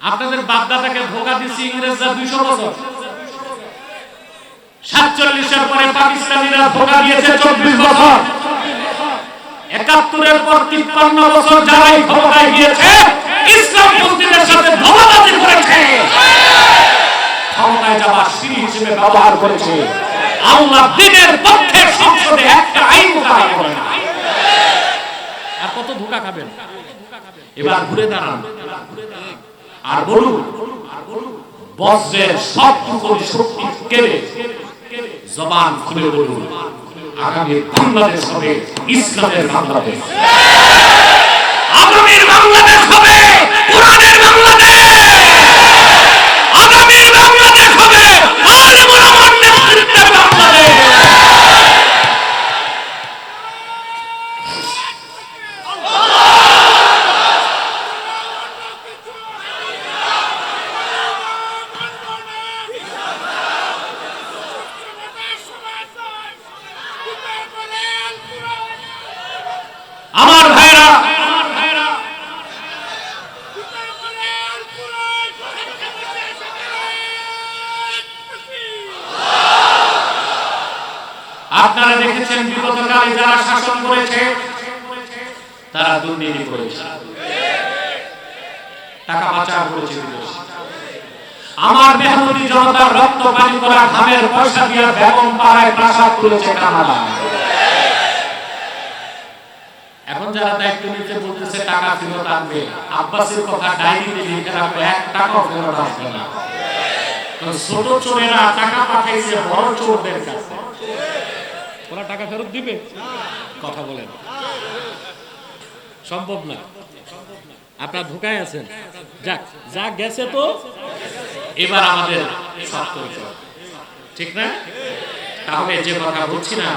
আপনাদের বাপদাদাকে ধোঁকা দিচ্ছে ইংরেজরা 200 বছর। 47 এর পরে পাকিস্তানিরা ধোঁকা দিয়েছে 24 বছর। 71 এর পর 53 বছর যারাই ধোঁকায় গিয়েছে ইসলাম পন্থীদের সাথে ধোঁকাবাজি করেছে, ক্ষমতায় যাওয়ার সিঁড়ি হিসেবে ব্যবহার করেছে। আল্লাহ দ্বীনের পক্ষে সংসদে একটা আইন পাস করে না। আর কত ধোঁকা খাবেন? এবার ঘুরে দাঁড়ান আর বলুন, বজ্রের সবটুকু শক্তি কেড়ে জবান খুলে বলুন, আগামী বাংলাদেশ হবে ইসলামের বাংলাদেশ, আগামীর বাংলাদেশ হবে কোরআনের বাংলাদেশ, আগামীর বাংলাদেশ হবে আলেম ওলামার নেতৃত্বের বাংলাদেশ। আমার ভাইরা, আপনারা দেখেছেন বিগতকালে যারা শাসন করেছে তারা দুর্নীতি করেছে, টাকা পাচার করেছে। আমার মেহনতি জনতার রক্ত পানি করা ঘামের পয়সা দিয়ে বেগম পাড়ায় প্রাসাদ তুলেছে কানাডা। এখন যারা দায়িত্ব নিতে বলতেছে টাকা ফেরত আনবে, আব্বাসের কথা ডায়েরিতে লিখে রাখবে, 1 টাকাও ফেরত আসবে না। ছোট চোরেরা টাকা পাঠাইছে বড় চোরদের কাছে, ওরা টাকা ফেরত দিবে? কথা বলেন, সম্ভব না। আপনারা ধোঁকায় আছেন। যাক, যা গেছে তো এবার আমাদের সতর্ক, ঠিক না? তাহলে যে কথা বলছি না,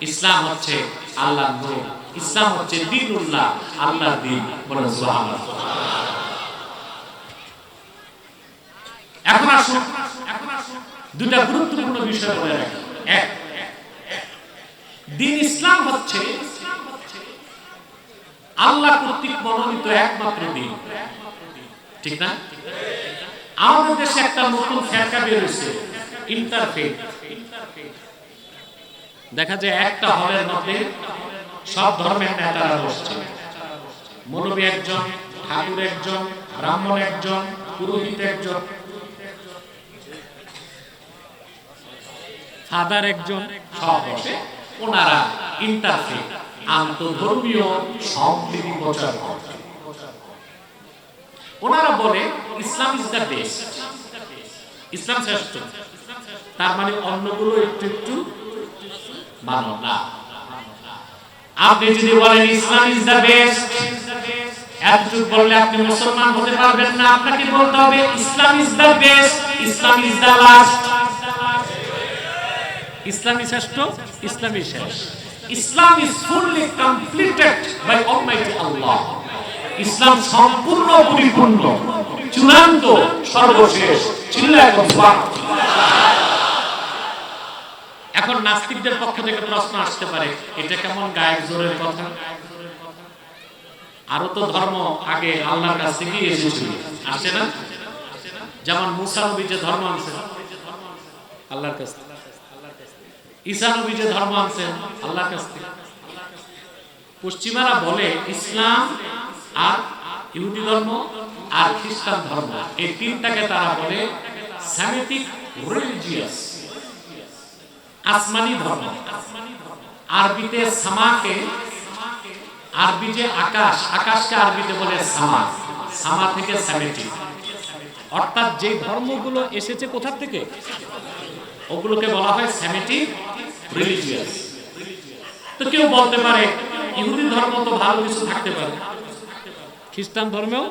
ইসলাম হচ্ছে আল্লাহর নূর, ইসলাম হচ্ছে দ্বীনুল্লাহ, আল্লাহর দ্বীন। বলেন সুবহানাল্লাহ। এখন আসুন দুটা গুরুত্বপূর্ণ বিষয় বলে রাখি। এক, দ্বীন ইসলাম হচ্ছে আল্লাহ কর্তৃক মনোনীত একমাত্র দ্বীন, ঠিক না? আমাদের দেশে একটা নতুন ফিরকা বের হয়েছে, ইন্টারফেথ। দেখা যায় একটা হলের মধ্যে সব ধর্মের নেতারা বসছে, মৌলবী একজন, ঠাকুর একজন, ব্রাহ্মণ একজন, পুরোহিত একজন, ফাদার একজন, সব বসে। ওনারা ইন্টারফেথ, আন্তধর্মীয় সম্প্রীতি প্রচার করে। ওনারা বলে ইসলাম ইজ দ্য বেস্ট, ইসলাম শ্রেষ্ঠ। তার মানে অন্যগুলো একটু একটু মানো না। আপনি যদি বলেন ইসলাম ইজ দ্য বেস্ট, এতটুকু বললে আপনি মুসলমান হতে পারবেন না। আপনাকে বলতে হবে Islam is the best, Islam is the last. ইসলামই শ্রেষ্ঠ, ইসলামই শেষ। Islam is fully completed by almighty Allah. Islam সম্পূর্ণ, পরিপূর্ণ, চূড়ান্ত, সর্বশেষ। এখন নাস্তিকদের পক্ষ থেকে প্রশ্ন আসতে পারে, এটা কেমন গায়ের জোরের কথা? আরো তো ধর্ম আগে আল্লাহর কাছ থেকে এসেছিল, আসছে না? যেমন মুসা নবী যে ধর্ম আনছেন আল্লাহর কাছ থেকে, ঈসা নবী যে ধর্ম আনছেন আল্লাহর কাছ থেকে। পশ্চিমারা বলে ইসলাম আর ইহুদি ধর্ম আর খ্রিস্টান ধর্ম, এই তিনটাকে তারা বলে সেমিটিক রিলিজিয়াস, আসমানি ধর্ম। আরবিতে সামাকে, আরবি যে আকাশ, আকাশকে আরবিতে বলে সামা, সামা থেকে সেমিটিক। অর্থাৎ যে ধর্মগুলো এসেছে কোথা থেকে, ওগুলোকে বলা হয় সেমিটিক রিলিজিয়াস। তো কেউ বলতে পারে ইহুদি ধর্ম তো ভালো কিছু থাকতে পারে, খ্রিস্টান ধর্মেও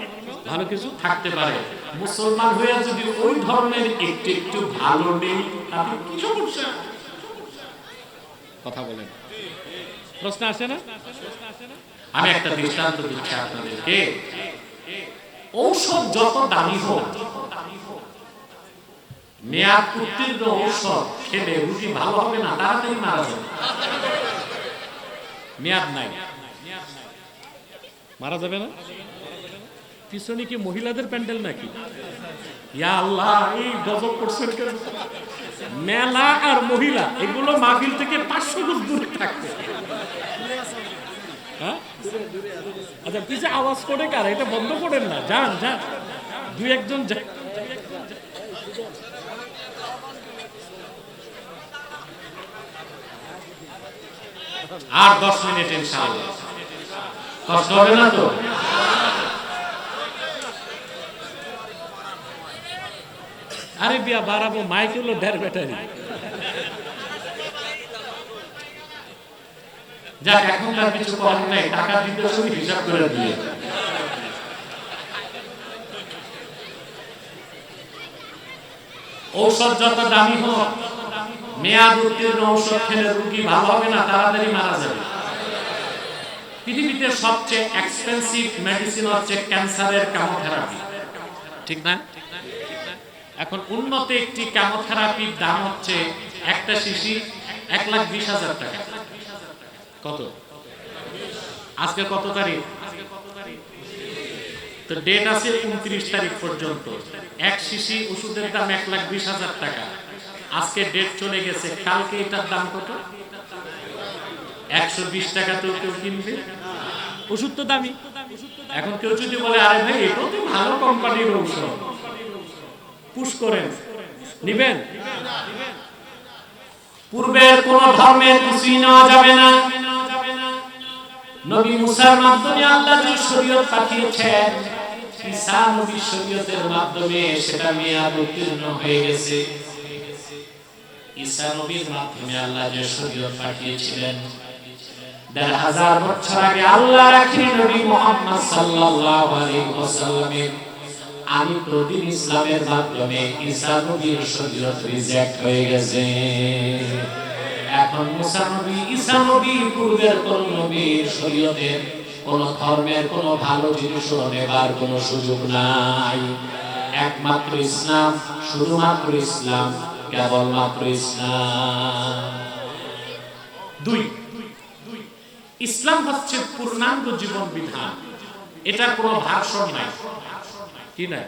ভালো কিছু থাকতে পারে। মুসলমান হয়ে যদি ওই ধর্মের একটু একটু ভালো নেই, তাহলে কি সমস্যা? কথা বলেন, প্রশ্ন আসে না? আমি একটা দৃষ্টান্ত দিচ্ছি আপনাদেরকে। ঔষধ যত দামি হোক, মেয়াদ উত্তীর্ণ ঔষধ খেলে রুগী ভালো হবে না, তাড়াতাড়ি মারা যাবে। মেয়াদ নাই, মারা যাবে না। পিছনে কি মহিলাদের প্যান্ডেল নাকি? ইয়া আল্লাহ, এই গজব করছেন কেন? মেলা আর মহিলা এগুলো মাহফিল থেকে 500 গজ দূরে থাকবে। হ্যাঁ, আচ্ছা পিছে আওয়াজ করে কার? এটা বন্ধ করেন না, যান যান, দুই একজন যান। আর 10 মিনিট ইনশাআল্লাহ, কষ্ট হবে না তো? আরে বিয়া বাড়াবো, মাইক হলো 1.5 ব্যাটারি। যাক, এখন তার কিছু করার নাই, টাকা দিতে শুধু হিসাব করে দিয়ে। ঔষধ যত দামি হোক, মেয়াদ উত্তীর্ণ ঔষধ খেলে রোগী ভালো হবে না, তাড়াতাড়ি মারা যাবে। পৃথিবীতে সবচেয়ে এক্সপেন্সিভ মেডিসিন হচ্ছে ক্যান্সারের কেমোথেরাপি, ঠিক না? এখন উন্নত একটি কেমোথেরাপির দাম হচ্ছে একটা শিশি 1,20,000 টাকা। কত? আজকে কত তারিখ? তো ডেট আছে 29 তারিখ পর্যন্ত। এক শিশি ওষুধের দাম 1,20,000 টাকা। আজকে ডেট চলে গেছে, কালকে এটার দাম কত? 120 টাকা। তো কেউ কিনবে? ওষুধ তো দামি। এখন কেউ যদি বলে আরে ভাই এটা তো ভালো কোম্পানির ঔষধ, পুশ করেন, নিবেন? পূর্বের কোন ধর্মের কিছুই নেওয়া যাবে না। নবী মুসার মাধ্যমে আল্লাহ যে শরীয়ত পাঠিয়েছেন, ঈসা নবীর শরীয়তের মাধ্যমে সেটা মেয়াদ উত্তীর্ণ হয়ে গেছে। ঈসা নবীর মাধ্যমে আল্লাহ যে শরীয়ত পাঠিয়েছিলেন 1,500 বছর আগে, আল্লাহর আখির নবী মুহাম্মদ সাল্লাল্লাহু আলাইহি ওয়াসাল্লামের আনিত ইসলামের মাধ্যমে ঈসা নবীর শরীয়ত রিজেক্ট হয়ে গেছে। এখন মুসা নবী, ঈসা নবী, পূর্বের কোন নবীর শরীয়তের কোন ধর্মের কোন ভালো জিনিস নেবার কোন সুযোগ নাই। একমাত্র ইসলাম, শুধুমাত্র ইসলাম, কেবলমাত্র ইসলাম। দুই, ইসলাম হচ্ছে পূর্ণাঙ্গ জীবন বিধান, এটা কোনো ভার্সন নাই। কি নাই?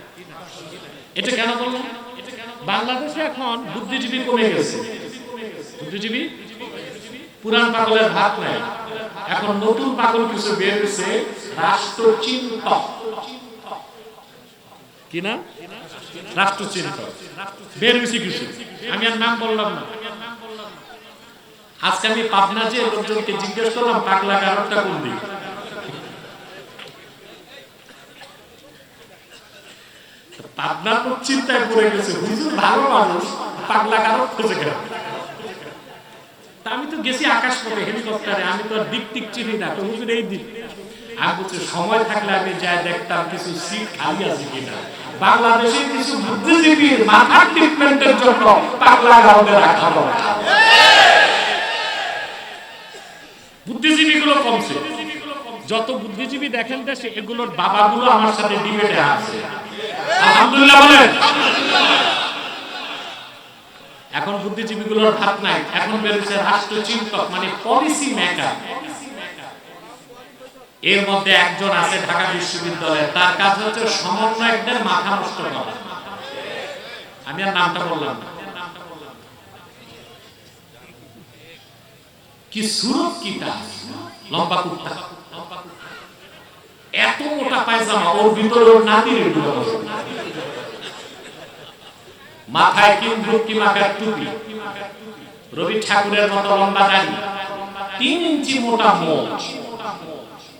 এটা কেন বললাম? বাংলাদেশে এখন বুদ্ধিজীবী কমে গেছে। বুদ্ধিজীবী, পুরান পাগলের ভাত নাই। এখন নতুন পাগল কিছু বের হয়েছে, রাষ্ট্রচিন্তক। কি না? রাষ্ট্রচিন্তক বের হয়েছে কিছু, আমি আর নাম বললাম না। আজকে আমি পাবনা যে লোকজনকে জিজ্ঞেস করলাম পাগলা কারণটা কোন দিক, পাবনার লোক চিন্তায় পড়ে গেছে, হুজুর ভালো মানুষ, পাগলা কারণ খুঁজে গেল। আমি তো গেছি আকাশ পথে হেলিকপ্টারে, আমি তো দিক টিক চিনি না, তো হুজুর এই দিক। আমি বলছি সময় থাকলে আমি যাই দেখতাম কিছু সিট খালি আছে কিনা। বাংলাদেশে কিছু বুদ্ধিজীবীর মাথা ট্রিটমেন্টের জন্য পাগলা কারণে রাখা দরকার। বুদ্ধিজীবীগুলো কমছে। যত বুদ্ধিজীবী দেখেন দেশে, এগুলোর বাবাগুলো আমার সাথে ডিবেটে আছে। আলহামদুলিল্লাহ বলেন। এখন বুদ্ধিজীবীগুলোর ভাত নাই, এখন বেরোচ্ছে রাষ্ট্রচিন্তক, মানে পলিসি মেকার। এর মধ্যে একজন আছে ঢাকা বিশ্ববিদ্যালয়ে, তার কাজ হচ্ছে সমন্বয়কদের মাথা নষ্ট করা। আমি আর নামটা বললাম না। কি সুরত, কি তার লম্বা কুর্তা, এত মোটা পায়জামা, ওর ভিতরে ওর নাতির মাথায় কি মাথার টুপি, রবি ঠাকুরের মতো লম্বা দাড়ি, 3 ইঞ্চি মোটা মুখ,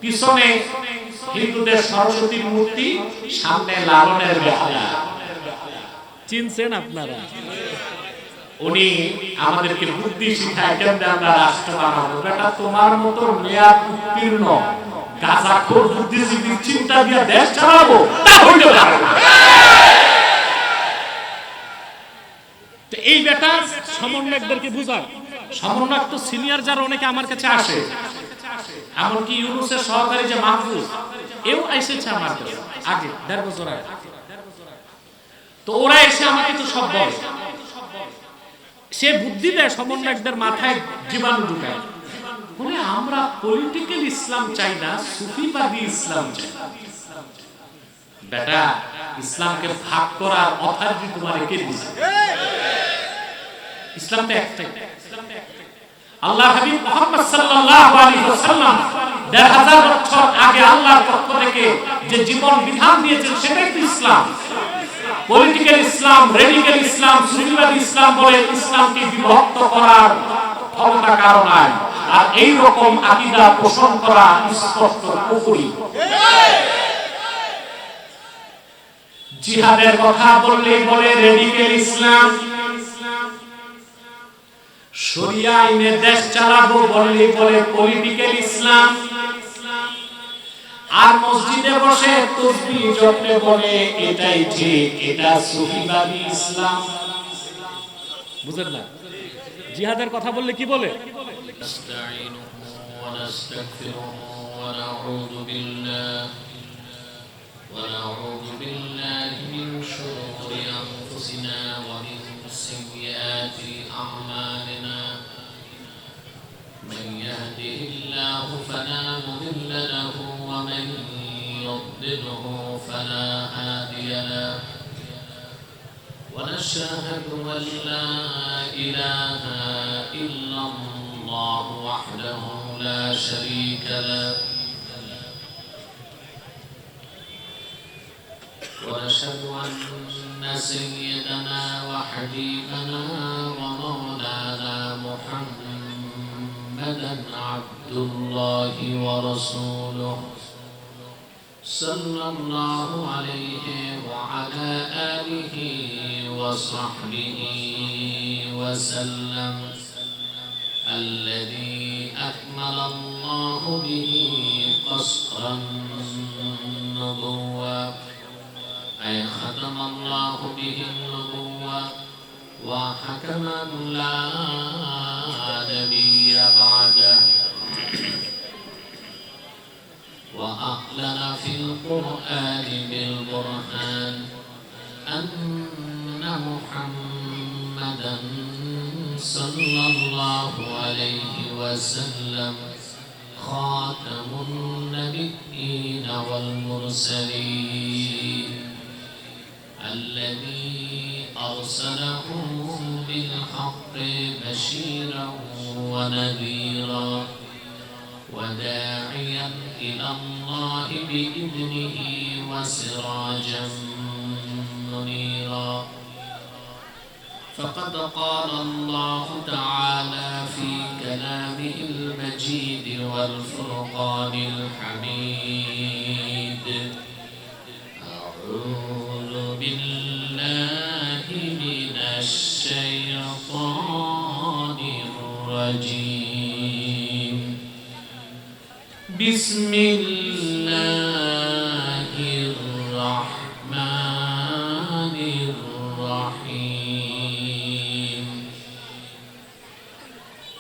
পিছনে হিন্দুদের সরস্বতী মূর্তি, সামনে লালনের বেহালা। চিনছেন আপনারা? উনি আমাদেরকে বুদ্ধি শিখায় কেমনে আমরা রাষ্ট্র বানাবো। বেটা, তোমার মতো মেয়াদ উত্তীর্ণ গাঁজাখোর বুদ্ধিজীবীর চিন্তা দিয়ে দেশ চালাবো, তা হইতে পারে না। এই বেটা সমন্বয়কদেরকে বুঝায়। সমন্বয়ক তো সিনিয়র যারা, অনেকে আমার কাছে আসে, এমনকি ইউনুসের সহকারী যে মাহফুজ, এও এসেছে আমার কাছে আগে 1.5 বছর আগে। তো ওরা এসে আমাকে তো সব বলে, সে বুদ্ধি দেয় সমন্বয়কদের মাথায় জীবাণু ঢুকায়। বলে আমরা পলিটিক্যাল ইসলাম চাই না, সুফিবাদী ইসলাম চাই। বেটা ইসলামকে ভাগ করার অথরিটি তোমারে কে দিয়েছে? ইসলাম তো একটাই। আল্লাহ হাবিব মুহাম্মদ সাল্লাল্লাহু আলাইহি ওয়াসাল্লাম ১৫০০ বছর আগে আল্লাহর পক্ষ থেকে যে জীবন বিধান দিয়েছেন সেটাই তো ইসলাম। পলিটিক্যাল ইসলাম, রেডিক্যাল ইসলাম, সুফিবাদী ইসলাম বলে ইসলামকে বিভক্ত করার ক্ষমতা কারো নাই। আর এই রকম আকীদা পোষণ করা স্পষ্ট কুফরি। জিহাদের কথা বললেই বলে রেডিক্যাল ইসলাম, শরিয়া আইনে দেশ চালাবো বললেই বলে পলিটিক্যাল ইসলাম, আর মসজিদে বসে তাসবিহ জপতে বলে এটাই ঠিক, এটা সুফিবাদী ইসলাম। বুঝেন না? জিহাদের কথা বললে কি বলে? ونعوذ بالله من شرور أنفسنا ومن سيئات أعمالنا من يهده الله فلا مضل له ومن يضلله فلا هادي له ونشهد أن لا إله إلا الله وحده لا شريك له ونشهد أن سيدنا وحبيبنا ومولانا محمدا عبد الله ورسوله صلى الله عليه وعلى آله وصحبه وسلم الذي أكمل الله به قصر النبوة أي ختم الله به النبوة وحكما لا نبي بعده وأعلن في القرآن بالبرهان أن محمدا صلى الله عليه وسلم خاتم النبيين والمرسلين الذي أرسله بالحق بشيرا ونذيرا وداعيا إلى الله بإذنه وسراجا منيرا فقد قال الله تعالى في كلامه المجيد والفرقان الحميد أعوذ بالله من الشيطان الرجيم بسم الله الرحمن الرحيم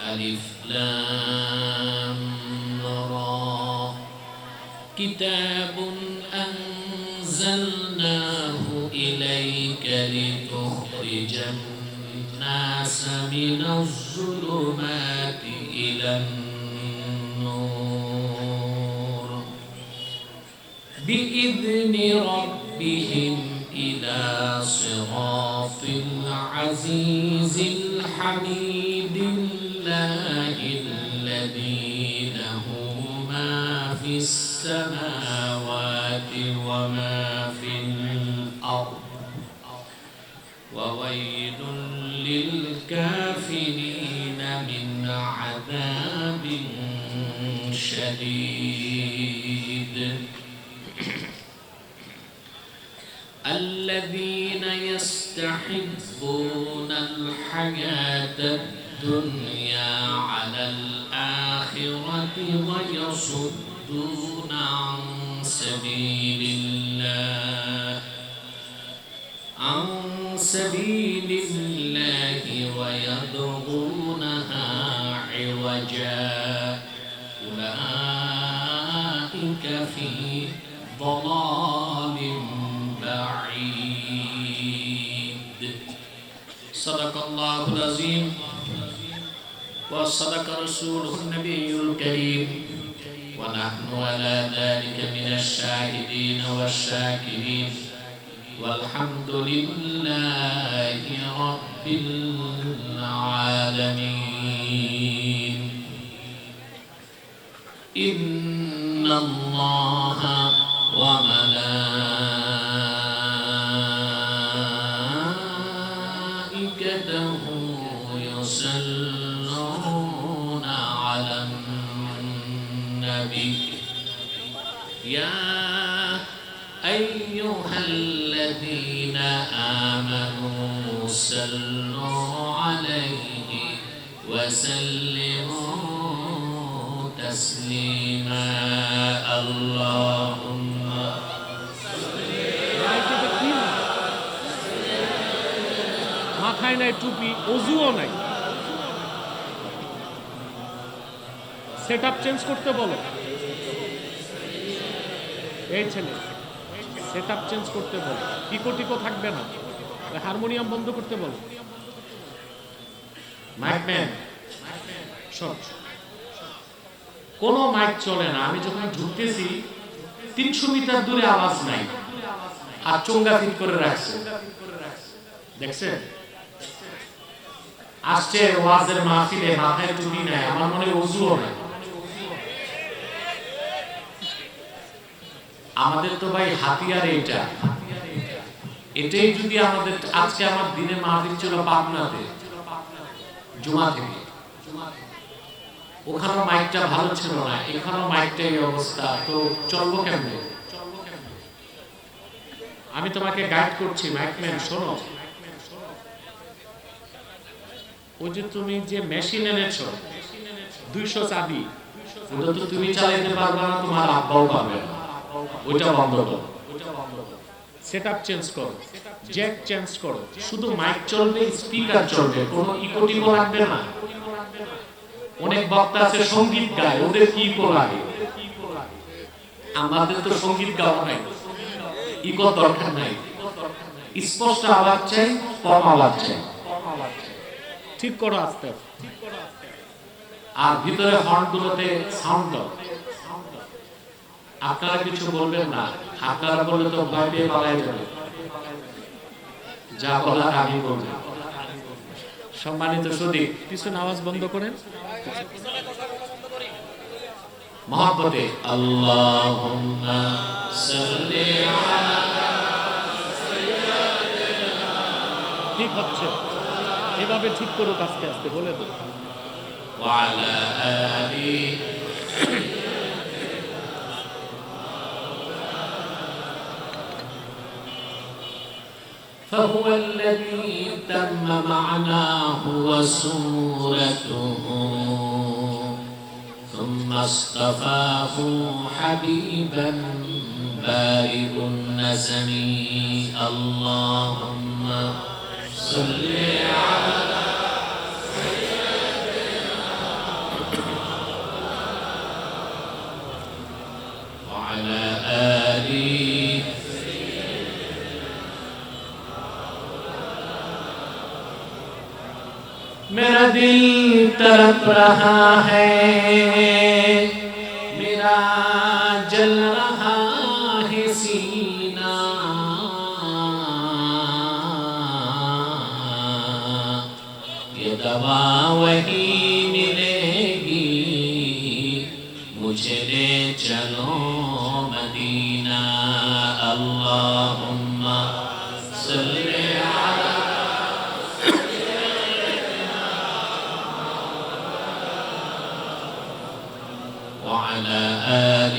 ألف لام را كتاب أنزلناه إليك لتخرج الناس من الظلمات إلى النور بإذن ربهم إلى صراط العزيز الحميد الله الذي له ما في السماوات وما في الأرض وويل للكافرين من عذاب شديد الذين يستحبون الحياة الدنيا على الآخرة ويصدون عن سبيل الله ويبغونها عوجا أولئك في ضلال بعيد صدق الله العظيم وصدق رسوله النبي الكريم ونحن على ذلك من الشاهدين والشاكرين والحمد لله رب العالمين. إن الله وملائكته يصلون على النبي يا أيها الذين آمنوا صلوا عليه وسلموا تسليما. اللهم মাথায় নাই টুপি, অজুও নাই, সেট আপ চেঞ্জ করতে বলো। এই ছেলে সেট আপ চেঞ্জ করতে বলো, টিকো টিকো থাকবে না, হারমোনিয়াম বন্ধ করতে বলো। মাইকম্যান শট, কোনো মাইক চলে না। আমি যখন ঢুকতেছি 300 মিটার দূরে আওয়াজ নাই, আর চোঙ্গা ফিট করে রাখছে, দেখছেন? আসছে ওয়াজের মাহফিলে, মাথায় টুপি নাই, আমার মনে ওযুও নাই। আমাদের তো ভাই হাতিয়ার এইটা, এটাই যদি আমাদের, আজকে আমার দিনে মাহফিল ছিল পাবনাতে জুমা থেকে, ওখানে মাইকটা ভালো ছিল না, এখানেও মাইকটা এই অবস্থা, তো চলবো কেমনে? আমি তোমাকে গাইড করছি মাইকম্যান, শোনো। ওই যে তুমি যে মেশিন এনেছো 200 চাবি, ওটা তো তুমি চালাতে পারবে না, তোমার আব্বাও পারবে না, ওইটা বন্ধ করো। সেটআপ চেঞ্জ করো, জ্যাক চেঞ্জ করো, শুধু মাইক চলবে, স্পিকার চলবে, কোনো ইকো টিকো লাগবে না। অনেক বক্তা আছে সঙ্গীত গায়, ওদের কি ইকো লাগে? আমাদের তো সঙ্গীত গাওয়া নাই, ইকো দরকার নাই, স্পষ্ট আওয়াজ চাই, কম আওয়াজ চাই। ঠিক করো আস্তে আস্তে, আর ভিতরে হর্নগুলোতে সাউন্ড দাও। আপনারা কিছু বলবেন না, আপনারা বললে তো ভয় পেয়ে পালাই যাবে। যা বলার আমি বলবো। সম্মানিত সুধী, পিছনে আওয়াজ বন্ধ করেন, মহব্বতে আল্লাহুম্মা সাল্লি আলা সাইয়্যিদিনা। ঠিক হচ্ছে, এভাবে ঠিক করুক আস্তে আস্তে, বলে দেব। ওয়া আলা আলি فهو الذي تم معناه وصورته ثم اصطفاه حبيبا بارئ النسم. اللهم صل على سيدنا وعلى آله. मेरा दिल तड़प रहा है, मेरा जल रहा है सीना, ये दवा वही मिलेगी, मुझे ले चलो मदीना. अल्लाहुम्मा सल्ली अला وعلى آل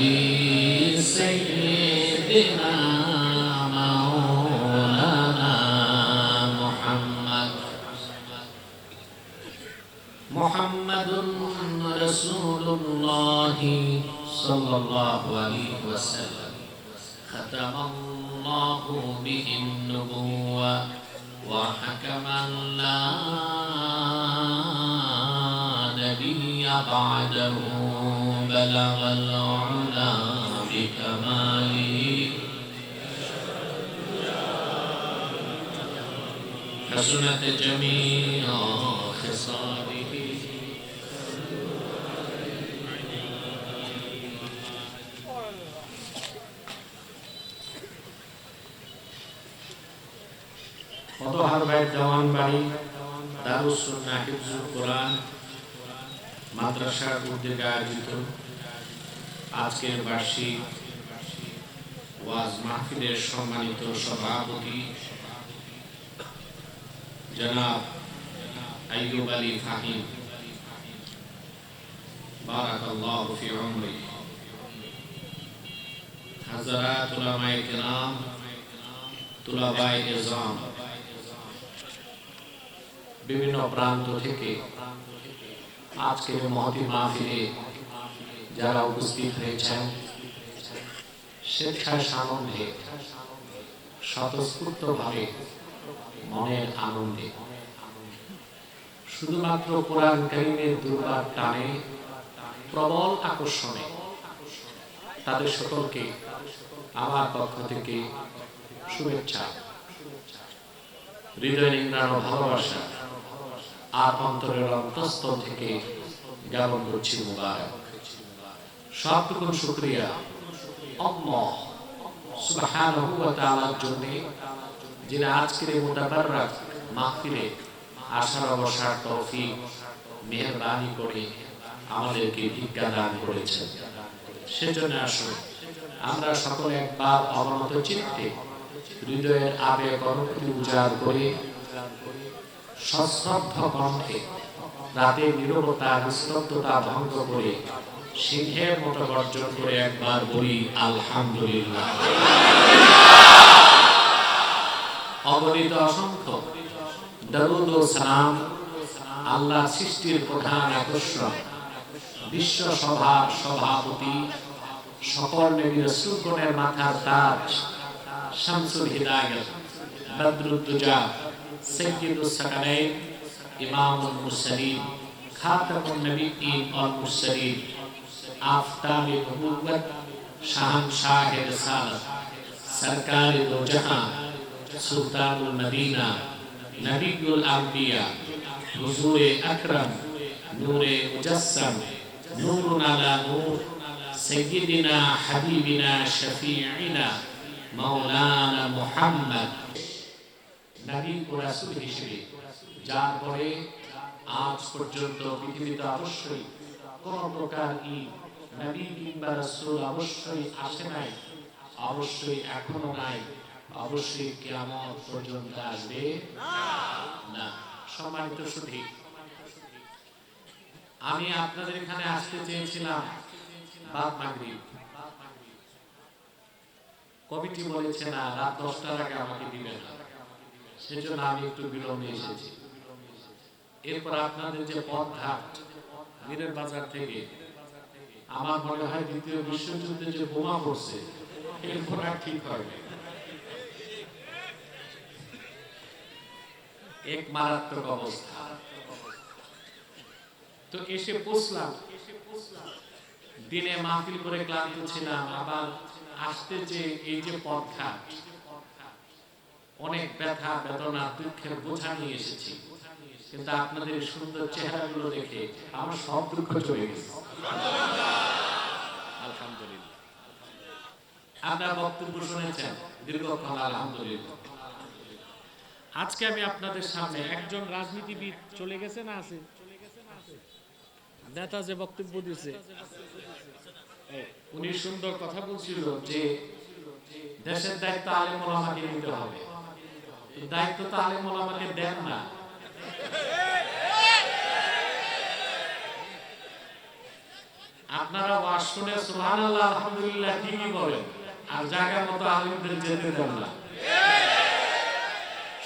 سيدنا مولانا محمد. محمد رسول الله صلى الله عليه وسلم، ختم الله به النبوة وحكم لا نبي بعده، بلغ العلا بكماله، حسنت جميع خصاله. কতহার বাইত দেওয়ানবাড়ি দারুস সুন্নাহ হিফজুল কোরআন মাদ্রাসা উদ্যোগে আয়োজিত আজকের বার্ষিক ওয়াজ মাহফিলের সম্মানিত সভাপতি জনাব আইয়ুব আলী ফাহিম, বারাকাল্লাহু ফি উমরি, হাজারাত উলামায়ে কেরাম, তুলাবায়ে ইজম, বিভিন্ন প্রান্ত থেকে আজকের মহতি মাহফিলে যারা উপস্থিত হয়েছেন, স্বেচ্ছায় সানন্দে স্বতঃস্ফূর্তভাবে মনের আনন্দে শুধুমাত্র কোরআন কারীমের দুর্বার টানে প্রবল আকর্ষণে তাদের সকলকে আমার পক্ষ থেকে শুভেচ্ছা, হৃদয় নিংড়ানো ভালোবাসা আর অন্তরের অন্তঃস্থল থেকে জ্ঞাপন করছি মুবারক। সবটুকু শুকরিয়া আল্লাহ সুবহানাহু ওয়া তাআলার জন্য, যিনি আজকের এই মুতাবাররাক মাহফিলে আসার অবসর তৌফিক মেহেরবানি করে আমাদেরকে ভিক্ষা দান করেছেন। সেজন্য আসুন আমরা সকলে একবার অবনত চিত্তে হৃদয়ের আবেগ অনুভূতি উজাড় করে সশ্রদ্ধ কণ্ঠে রাতের নীরবতা নিস্তব্ধতা ভঙ্গ করে সিংহের মতো গর্জন করে একবার বলি আলহামদুলিল্লাহ। অগণিত অসংখ্য দরুদ ও সালাম আল্লাহ সৃষ্টির প্রধান আকর্ষণ, বিশ্ব সভার সভাপতি, সকল নবী রাসূলগণের মাথার তাজ, শামসুল হিদায়াত, বদরুদ্দুজা, সাইয়্যিদুস সাকালাইন, ইমামুল মুরসালিন, খাতামুন নবিয়্যিন ওয়াল মুরসালিন, আফতাবে নবুওয়াত, শাহনশাহে রিসালাত, সরকারে দো জাহান, সুলতানুল মদিনা, নবিয়ুল আম্বিয়া, হুজুরে আকরাম, নূরে মুজাসসাম, নূরুন আলা নূর, সাইয়্যিদিনা হাবিবিনা শফিঈনা মাওলানা মুহাম্মদ, নবী ও রাসূল হিসেবে যার পরে আজ পর্যন্ত পৃথিবীতে অবশ্যই কোন প্রকার নবী কিংবা রাসূল অবশ্যই আসে নাই, অবশ্যই এখনো নাই, অবশ্যই কিয়ামত পর্যন্ত আসবে না। সম্মানিত সুধী, আমি আপনাদের এখানে আসতে চেয়েছিলাম বাদ মাগরিব, কমিটি বলেছে না রাত 10টার আগে আমাকে দিবে না, সেজন্য আমি একটু বিলম্বে এসেছি। এরপর আপনাদের যে পথঘাট মীরের বাজার থেকে, আমার মনে হয় দ্বিতীয় বিশ্বযুদ্ধে যে বোমা পড়ছে এরপর আর ঠিক হবে, এক মারাত্মক অবস্থা। তো এসে পৌঁছলাম, দিনে মাহফিল করে ক্লান্ত ছিলাম, আবার আসতে যে এই যে পথঘাট, অনেক ব্যথা বেদনা দুঃখের বোঝা নিয়ে এসেছি, কিন্তু আপনাদের সুন্দর চেহারাগুলো দেখে আমার সব দুঃখ চলে গেছে। আলহামদুলিল্লাহ। আপনারা বক্তব্য শুনেছেন দীর্ঘক্ষণ, আলহামদুলিল্লাহ। আজকে আমি আপনাদের সামনে একজন রাজনীতিবিদ চলে গেছে না আছে, নেতা যে বক্তব্য দিয়েছে, উনি সুন্দর কথা বলছিল যে দেশের দায়িত্ব আলেম ওলামাকে নিতে হবে, দায়িত্ব তো আলেম ওলামাকে দেন না। আপনারা ওয়াজ শুনে সুবহানাল্লাহ আলহামদুলিল্লাহ ঠিকই বলেন, আর জায়গা মতো আলেমদের যেতে দেন না।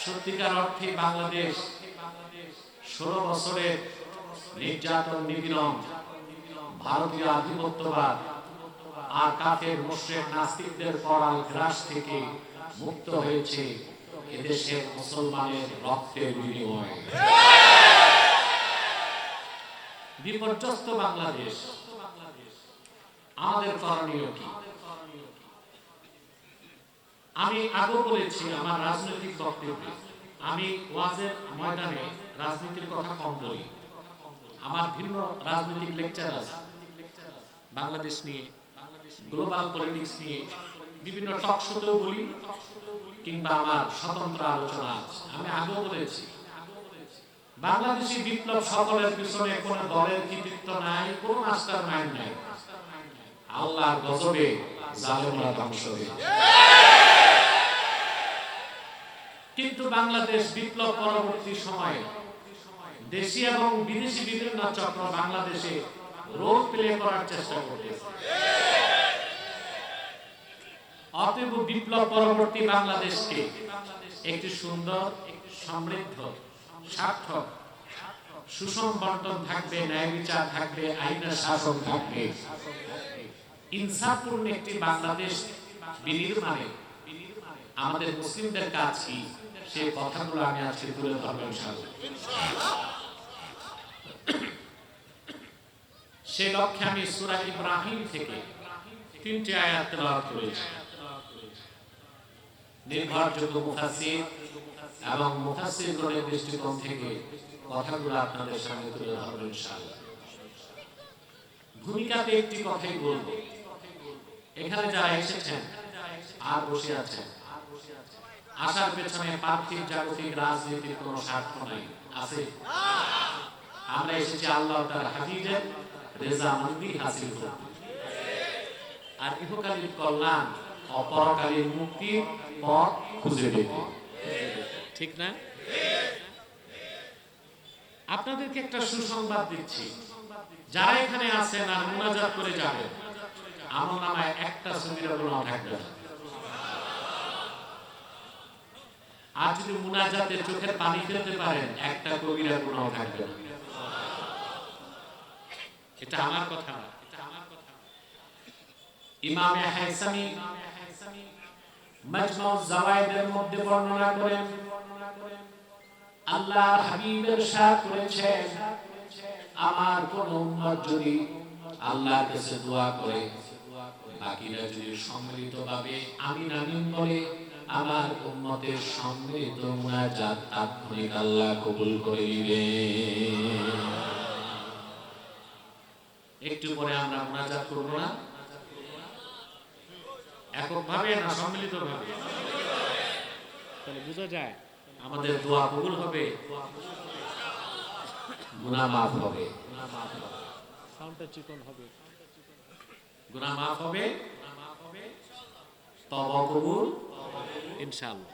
সত্যিকার অর্থে বাংলাদেশ 16 বছরের নির্যাতন নিপীড়ন, ভারতীয় আধিপত্যবাদ আর কাফের মুশরিক নাস্তিকদের করাল গ্রাস থেকে মুক্ত হয়েছে এদেশের মুসলমানের রক্তের বিনিময়ে। বিপর্যস্ত বাংলাদেশ, আমাদের করণীয় কি? আমি আগে বলেছি আমার রাজনৈতিক বক্তব্যে, আমি ওয়াজের ময়দানে রাজনীতির কথা কম বলি, আমার ভিন্ন রাজনৈতিক লেকচার আছে, বাংলাদেশ নিয়ে, গ্লোবাল পলিটিক্স নিয়ে, বিভিন্ন টক শোতেও বলি, কিংবা আমার স্বতন্ত্র আলোচনা আছে। আমি আগেও বলেছি, বাংলাদেশি বিপ্লব সকলের পিছনে কোন দলের কৃতিত্ব নাই, কোন মাস্টার মাইন্ড নাই। আল্লাহর গজবে জালেমরা ধ্বংস হয়েছে। কিন্তু বাংলাদেশ বিপ্লব পরবর্তী সময়ে দেশি এবং বিদেশি বিভিন্ন চক্র বাংলাদেশে রোল প্লে করার চেষ্টা করতেছে। অতএব বিপ্লব পরবর্তী বাংলাদেশকে একটি সুন্দর, সমৃদ্ধ, সার্থক, সুষম বন্টন থাকবে, ন্যায় বিচার থাকবে, আইনের শাসন থাকবে, ইনসাফপূর্ণ একটি বাংলাদেশ বিনির্মাণে আমাদের মুসলিমদের কাজ কি, সেই কথাগুলো আমি আজকে তুলে ধরবো ইনশাআল্লাহ। সেই লক্ষ্যে আমি সূরা ইব্রাহিম থেকে 3টি আয়াত তেলাওয়াত করেছি। নির্ভরযোগ্য মুফাসসির এবং মুফাসসিরগণের দৃষ্টিকোণ থেকে কথাগুলো আপনাদের সামনে তুলে ধরবো ইনশাআল্লাহ। ভূমিকাতে একটি কথাই বলবো, এখানে যারা এসেছেন আর বসে আছেন, আসার পেছনে পার্থিব জাগতিক রাজনীতির কোনো স্বার্থ নাই, আছে? আমরা এসেছি আল্লাহ তার হাবিবের রেজামন্দি হাসিল করতে, আর ইহকালীন কল্যাণ ও পরকালীন মুক্তির পথ খুঁজে পেতে, ঠিক না? আপনাদেরকে একটা সুসংবাদ দিচ্ছি, যারা এখানে আছেন আর মুনাজাত করে যাবেন, আমার নামায় একটা সগীরা গুনাহ থাকবে না। আর যদি মুনাজাতে চোখের পানি ফেলতে পারেন, একটা কবিরা গুনাহ থাকবে না। এটা আমার কথা না, ইমামে হাইসামি মাজমাউজ জাওয়ায়েদের মধ্যে বর্ণনা করেন, আল্লাহর হাবিব ইরশাদ করেছেন, আমার কোন উম্মত যদি আল্লাহর কাছে দোয়া করে, বাকিরা যদি সম্মিলিতভাবে আমিন আমিন বলে, আমার উম্মতের সম্মিলিত মুনাজাত তাৎক্ষণিক আল্লাহ কবুল করে নেবেন। একটু পরে আমরা মুনাজাত করব না? এককভাবে না সম্মিলিতভাবে? তাহলে বোঝা যায় আমাদের দোয়া কবুল হবে, গুনাহ মাফ হবে, সাউন্ডটা চিকন হবে, গুনাহ মাফ হবে, তওবা কবুল ইনশাআল্লাহ।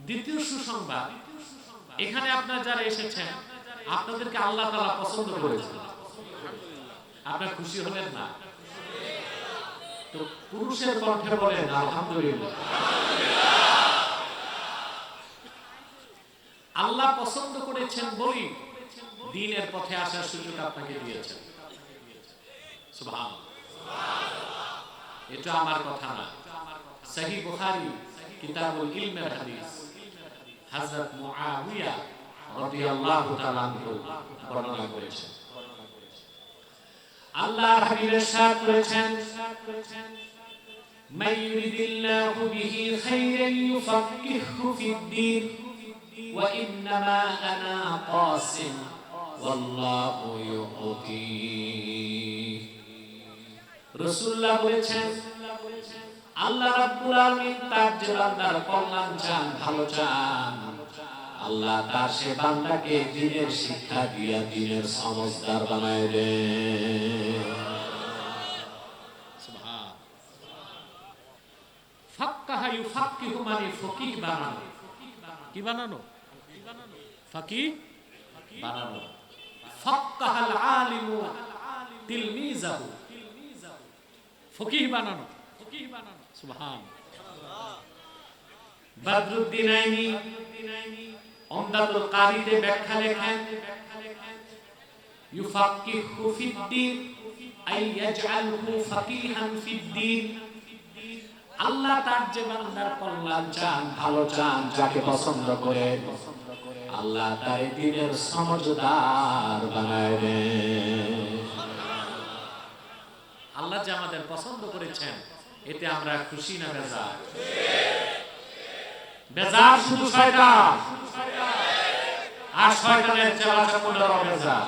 দ্বিতীয় সুসংবাদ, এখানে আপনারা যারা এসেছেন, আপনাদেরকে আল্লাহ তাআলা পছন্দ করেছেন। আপনারা খুশি হলেন না? তো পুরুষের কণ্ঠে বলেন আলহামদুলিল্লাহ। আল্লাহ পছন্দ করেছেন বলি দ্বীনের পথে আসার সুযোগ আপনাকে দিয়েছেন। সুবহানাল্লাহ। এটা আমার কথা না, সহিহ বুখারী কিতাবুল ইলমের হাদিস, হযরত মুআবিয়া রাদিয়াল্লাহু তাআলা আনহু বর্ণনা করেছেন। আল্লাহর হাবিব ইরশাদ করেছেন, মান ইউরিদিল্লাহু বিহি খাইরান ইউফাক্কিহু ফিদ-দীন ওয়া ইন্নামা আনা কাসিম ওয়াল্লাহু ইউতি। রাসূলুল্লাহ বলেছেন, আল্লাহ রাব্বুল আলামিন তার যে বান্দার কল্যাণ চান, ভালো চান, আল্লাহ তার সে বান্দাকে দ্বীনের শিক্ষা দিয়া দ্বীনের সমজদার বানায় দেন। সুবহান। ফাক্কাহা ইউফাক্কিহু মানে ফকিহ বানানো। কি বানানো? ফাকিহ বানানো। ফাক্কাহাল আলিমু তিলমিজাহু, ফকিহ বানানো, সুবহান। বদরুদ্দিন আইনি উমদাতুল কারীতে ব্যাখ্যা লেখেন, ইউফাক্কিহু ফিদ-দীন আই ইয়াজআলহু ফাকিহান ফিদ-দীন। আল্লাহ তার যে বান্দার কল্যাণ চান, ভালো চান, যাকে পছন্দ করে, আল্লাহ তার দ্বীনের সমজদার বানায় দেন। আল্লাহ যে আমাদের পছন্দ করেছেন, এতে আমরা খুশি না বেজার? বেজার শুধু শয়তান, আর শয়তানের চেলাচামুন্ডারও বেজার।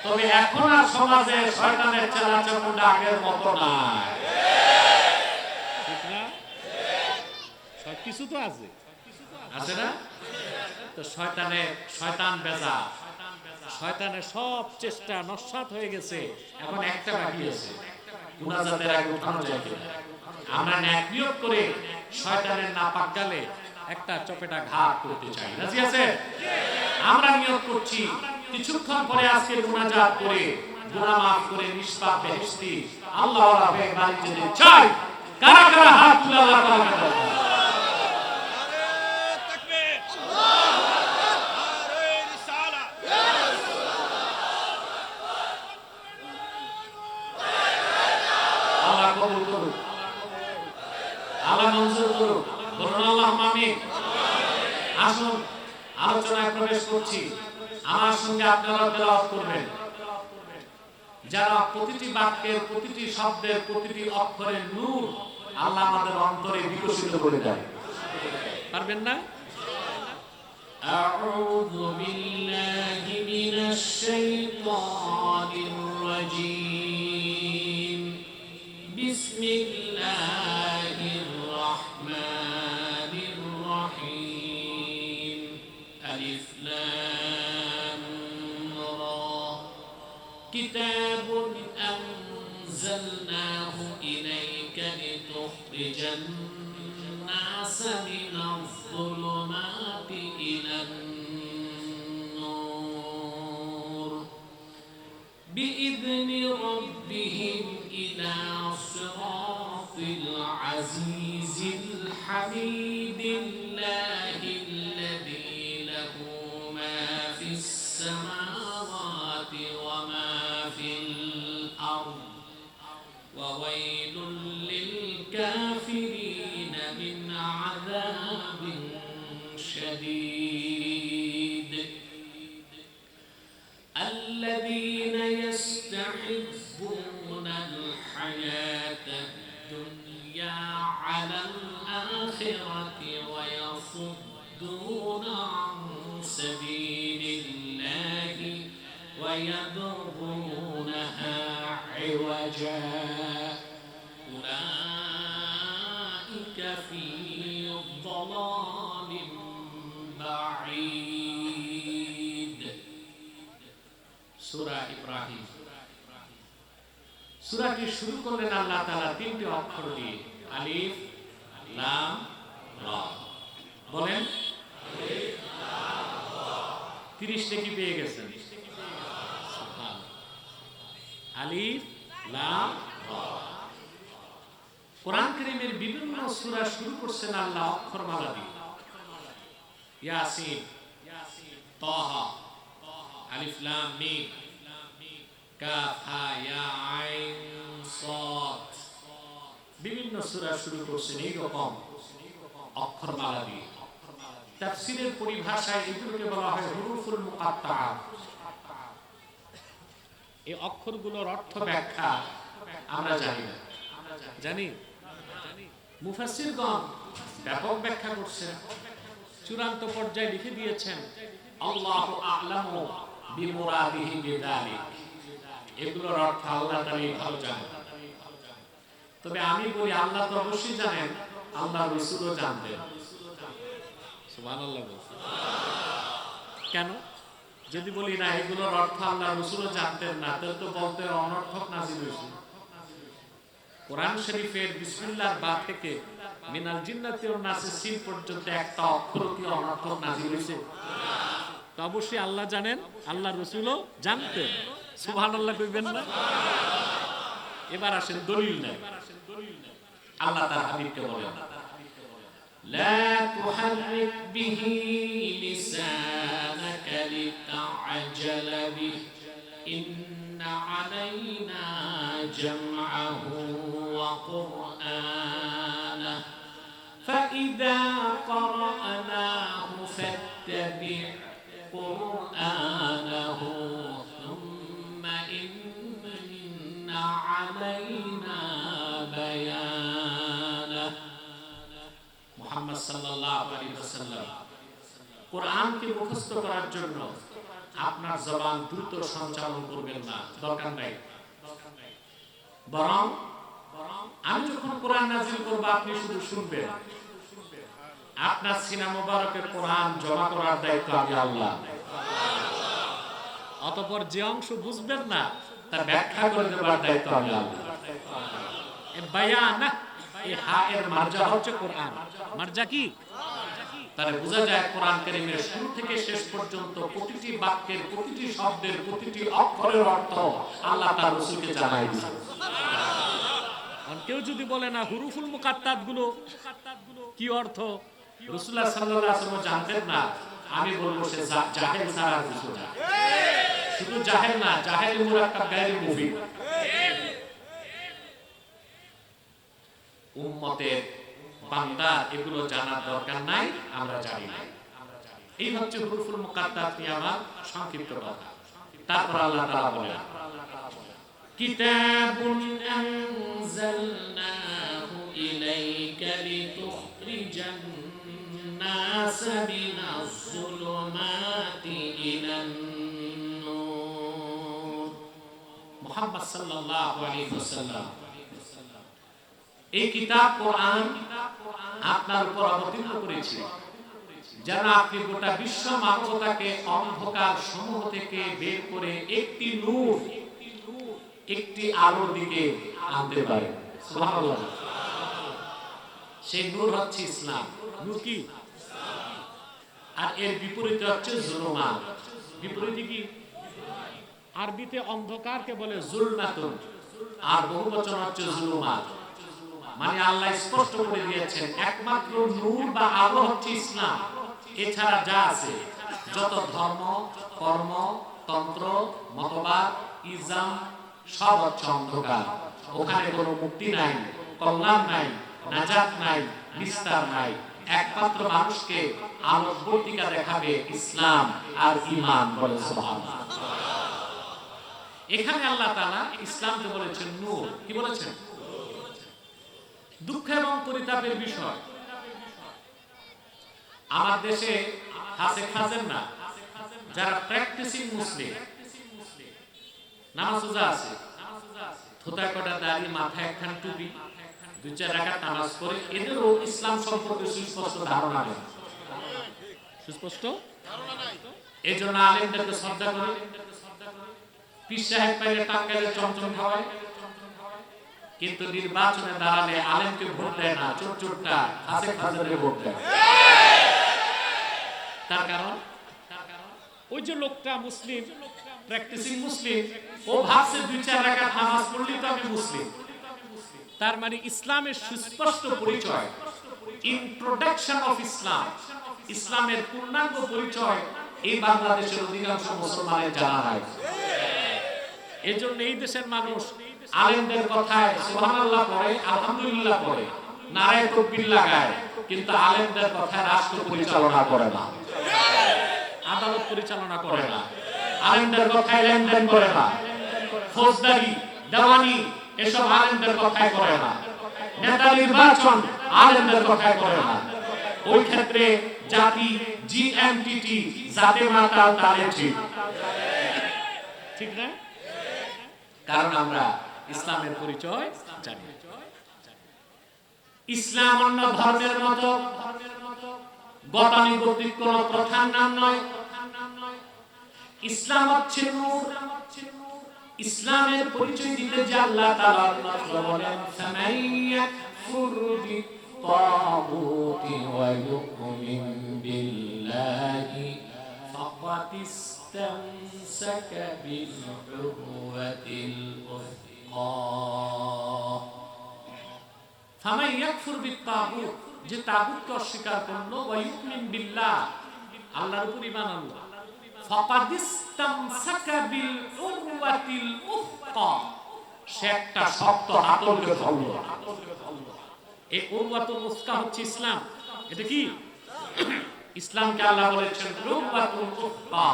তবে এখন আর সমাজে শয়তানের চেলাচামুন্ডা আগের মতো নাই। সব কিছু তো আছে, আছে না? তো শয়তান বেজা, শয়তানের সব চেষ্টা নস্যাৎ হয়ে গেছে। এখন একটা বাকি আছে, মুনাজাতের আগে উঠানো যায় কিনা। আমরা ন্যাক নিয়োগ করে শয়তানের নাপাক গালে একটা চপেটা ঘাট করতে চাই। রাজি আছে? আমরা নিয়োগ করছি কিছুক্ষণ পরে আজকে মুনাজাত করে গুনাহ মাফ করে নিষ্পাপ বেহেশতি আল্লাহ ওয়ালা হয়ে বাড়ি যেতে চাই। কারা কারা হাত তুলে আল্লাহ তাআলাকে ডাকো। আল্লাহ কবুল করুক, আল্লাহ মঞ্জুর করুক। বলুন আল্লাহুম্মা আমিন। আসুন আলোচনায় প্রবেশ করছি। আমার সঙ্গে আপনারা তেলাওয়াত করবেন, যারা প্রতিটি বাক্যের, প্রতিটি শব্দের, প্রতিটি অক্ষরের নূর আল্লাহ আমাদের অন্তরে বিকশিত করে দেয়। পারবেন না? أعوذ بالله من الشيطان الرجيم بسم الله الرحمن الرحيم ألف لام را كتاب أنزلناه إليك لتخرج الناس من الظلمات إلى النور بإذن ربهم إلى صراط العزيز الحميد الله الذي له ما في السماوات وما في الأرض وويل للكافرين من عذاب شديد الذين يستحبون الحياة الدنيا على الآخرة ويصدون عن سبيل الله ويبغونها عوجا أولئك في ضلال بعيد সূরা ইব্রাহিম। সূরাটি শুরু করলেন আল্লাহ তাআলা তিনটি অক্ষর দিয়ে, আলিফ লাম রা। বলেন আলিফ লাম রা। 30 নেকি পেয়ে গেছেন। আলিফ লাম রা। কোরআন কারীমের বিভিন্ন সূরা শুরু করছেন আল্লাহ অক্ষরমালা দিয়ে। ইয়াসিন, তাহা, আলিফ লাম মিম, কাফ হা ইয়া আইন সাদ। বিভিন্ন সূরা শুরু করছেন এই রকম অক্ষরমালা দিয়ে। তাফসীরের পরিভাষায় এগুলোকে বলা হয় হুরুফুল মুকাত্তাআ। এই অক্ষরগুলোর অর্থ ব্যাখ্যা আমরা জানি না, জানি? মুফাসসিরগণ ব্যাপক ব্যাখ্যা করছেন, চূড়ান্ত পর্যায়ে লিখে দিয়েছেন আল্লাহু আ'লামু বিমুরাদিহি বিযালিক। এগুলোর অর্থ আল্লাহ তাআলাই ভালো জানেন। তবে আমি বলি আল্লাহ তো অবশ্যই জানেন, আল্লাহ রাসূলও জানতেন। সুবহানাল্লাহ। কেন? যদি বলি না এগুলোর অর্থ আল্লাহ রাসূলও জানতেন না, তাহলে তো বলতে অনর্থক নাযিল হয়েছে। কোরআন শরীফের বিসমিল্লাহর বা থেকে মিনাল জিন্নাতি ওয়ান নাসের সিন পর্যন্ত একটা অক্ষর কি অনর্থক নাযিল হয়েছে? তো অবশ্যই আল্লাহ জানেন, আল্লাহ রাসূলও জানতেন। সুবহানাল্লাহ কইবেন না? এবার আসেন দলিল নাই। আল্লাহ তার হাবিবকে বলেন লা তুহাররিক বিহি লিসানাকা লিতা'জালা বিহি ইন্না আলাইনা জামআহু ওয়া কুরআনাহু ফাইযা ক্বরা'নাহু ফাত্তাবি' কুরআনাহু থুম্মা ইন্না আলাইনা বায়ানাহু। মুহাম্মদ সাল্লাল্লাহু আলাইহি ওয়াসাল্লাম, কোরআনকে মুখস্থ করার জন্য আপনার জবান দ্রুত সঞ্চালন করবেন না, দরকার নাই। বরং আমি যখন কোরআন নাযিল করব আপনি শুধু শুনবেন, আপনার সিনা মোবারকের কোরআন জমা করার দায়িত্ব আমি আল্লাহ। অতঃপর যে অংশ বুঝবেন না তা ব্যাখ্যা করে দেবার দায়িত্ব আমি আল্লাহ। বায়ানা, এই হা এর মার্জা হচ্ছে কোরআন মার্জা কি? তাহলে বোঝা যায় কোরআন কারীমের শুরু থেকে শেষ পর্যন্ত প্রতিটি বাক্যের, প্রতিটি শব্দের, প্রতিটি অক্ষরের অর্থ আল্লাহ তার রাসূলকে জানাই দিয়েছেন। কেউ যদি বলে না হুরুফুল মুকাত্তাত গুলো কি অর্থ, রাসূলুল্লাহ সাল্লাল্লাহু আলাইহি ওয়াসাল্লাম জানতেন না, আমি বলবো সে জাহেল ছাড়া কিছু না। শুধু জাহেল না, জাহেল মুরাক্কাব গায়রে মুফিদ। উম্মতের বান্দা এগুলো জানার দরকার নাই, আমরা জানি না। এই হচ্ছে হুরুফুল মুকাত্তাত নিয়ে আমার সংক্ষিপ্ত কথা। তারপর আল্লাহ তাআলা বলেন, কিতাবুন আনজালনাহু ইলাইকা লিতুখরিজান নাস মিনাজ যুলুমাতি ইলান নূর। মুহাম্মদ সাল্লাল্লাহু আলাইহি ওয়াসাল্লাম, এই কিতাব কোরআন আপনার উপর অবতীর্ণ করেছি যেন আপনি গোটা বিশ্ব মানবতাকে অন্ধকার সমূহ থেকে বের করে একটি নূর, একটি আলোর দিকে আনতে পারেন। সুবহানাল্লাহ। সেই নূর হচ্ছে ইসলাম। নূর কি? আর এর বিপরীতে হচ্ছে জুলুমাত। বিপরীতে কি? আরবিতে অন্ধকারকে বলে জুলমাতুন, আর বহুবচন হচ্ছে জুলুমাত। মানে আল্লাহ স্পষ্ট করে দিয়েছেন একমাত্র নূর বা আলো হচ্ছে ইসলাম। এছাড়া যা আছে, যত ধর্ম, কর্ম, তন্ত্র, মতবাদ, ইসলাম সব হচ্ছে অন্ধকার। ওখানে কোনো মুক্তি নাই, কল্যাণ নাই, নাজাত নাই, নিস্তার নাই। একমাত্র মানুষকে আলোর বর্তিকা দেখাবে ইসলাম আর ঈমান। বলে সুবহানাল্লাহ। এখানে আল্লাহ তাআলা ইসলামকে বলেছেন নূর। কি বলেছেন? দুঃখ এবং পরিতাপের বিষয়, আমার দেশে আছে খাজেন না, যারা প্র্যাকটিসিং মুসলিম, নামাজ রোজা আছে, থোতা কটা দাড়ি, মাথায় একখান টুপি, 2-4 রাকাত নামাজ পড়ে, এদেরও ইসলাম সম্পর্কে সুস্পষ্ট ধারণা নেই। সুস্পষ্ট এই জন্য আলেমদেরকে শ্রদ্ধা করে, পীর সাহেব পাইলে টাঙ্গাইলে চমচম খাওয়ায়, কিন্তু নির্বাচনে দাঁড়ালে আলেমকে ভোট দেয় না, চোরটা খাজের ভোট দেয়। তার কারণ ওই যে লোকটা মুসলিম, প্র্যাকটিসিং মুসলিম, ও ভাবছে 2-4 রাকাত নামাজ পড়লেই তো আমি মুসলিম। তার মানে ইসলামের সুস্পষ্ট পরিচয়, ইন্ট্রোডাকশন অফ ইসলাম, ইসলামের পূর্ণাঙ্গ পরিচয় এই বাংলাদেশের অধিকাংশ মুসলমানের জানা নাই। এজন্য এই দেশের মানুষ আলেমদের কথায় সুবহানাল্লাহ পড়ে, আলহামদুলিল্লাহ পড়ে, নারায়ে তাকবীর লাগায়, কিন্তু আলেমদের কথায় রাষ্ট্র পরিচালনা করে না, আদালত পরিচালনা করে না। আলেমদের কথায় লেনদেন করে না, ফৌজদারি, দেওয়ানি এসব আলেমদের কথায় করে না। নেতা নির্বাচন আলেমদের কথায় করে না। ওই ক্ষেত্রে জাতি জিএমটিটি, জাতে মাতাল তালে ঠিক, ঠিক না? কারণ আমরা ইসলামের পরিচয় জানি। ইসলাম অন্য ধর্মের মতো গতানুগতিক কোন প্রথার নাম নয়। ইসলাম হচ্ছে নূর। ইসলামের পরিচয় দিতে যে আল্লাহ তাআলা বলেন, ফামাইয়াকুর বিত্তাগুতি ওয়া ইউমিন বিল্লাহি ফাকাদ ইসতামসাকা বিল উরওয়াতিল উসকা। ফামাইয়াকুর বিত্তাগুত, যে তাগুতকে অস্বীকার করলো, ওয়া ইউমিন বিল্লাহ, আল্লাহর উপর ঈমান আনলো, ফাকাদ ইসতামসাকা বিল উরওয়াতিল উসকা, সে একটা শক্ত হাতলকে ধরলো। এই উরওয়াতুল উসকা হচ্ছে ইসলাম। এটা কি? ইসলামকে আল্লাহ বলেছেন উরওয়াতুল উসকা,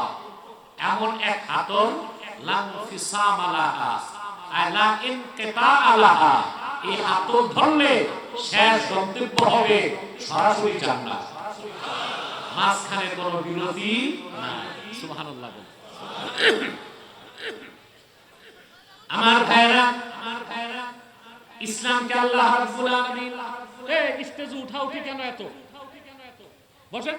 এমন এক হাতল লা ইনফিসাম লাহা আলা ইনকিতা লাহা, এই হাতল ধরলে শেষ গন্তব্য হবে সরাসরি জান্নাত, মাঝখানে কোনো বিরতি নাই। সুবহানাল্লাহ। আমার ভাইরা, ইসলামকে আল্লাহ রাব্বুল আলামিন স্টেজে উঠা উঠি কেন এত? বসেন,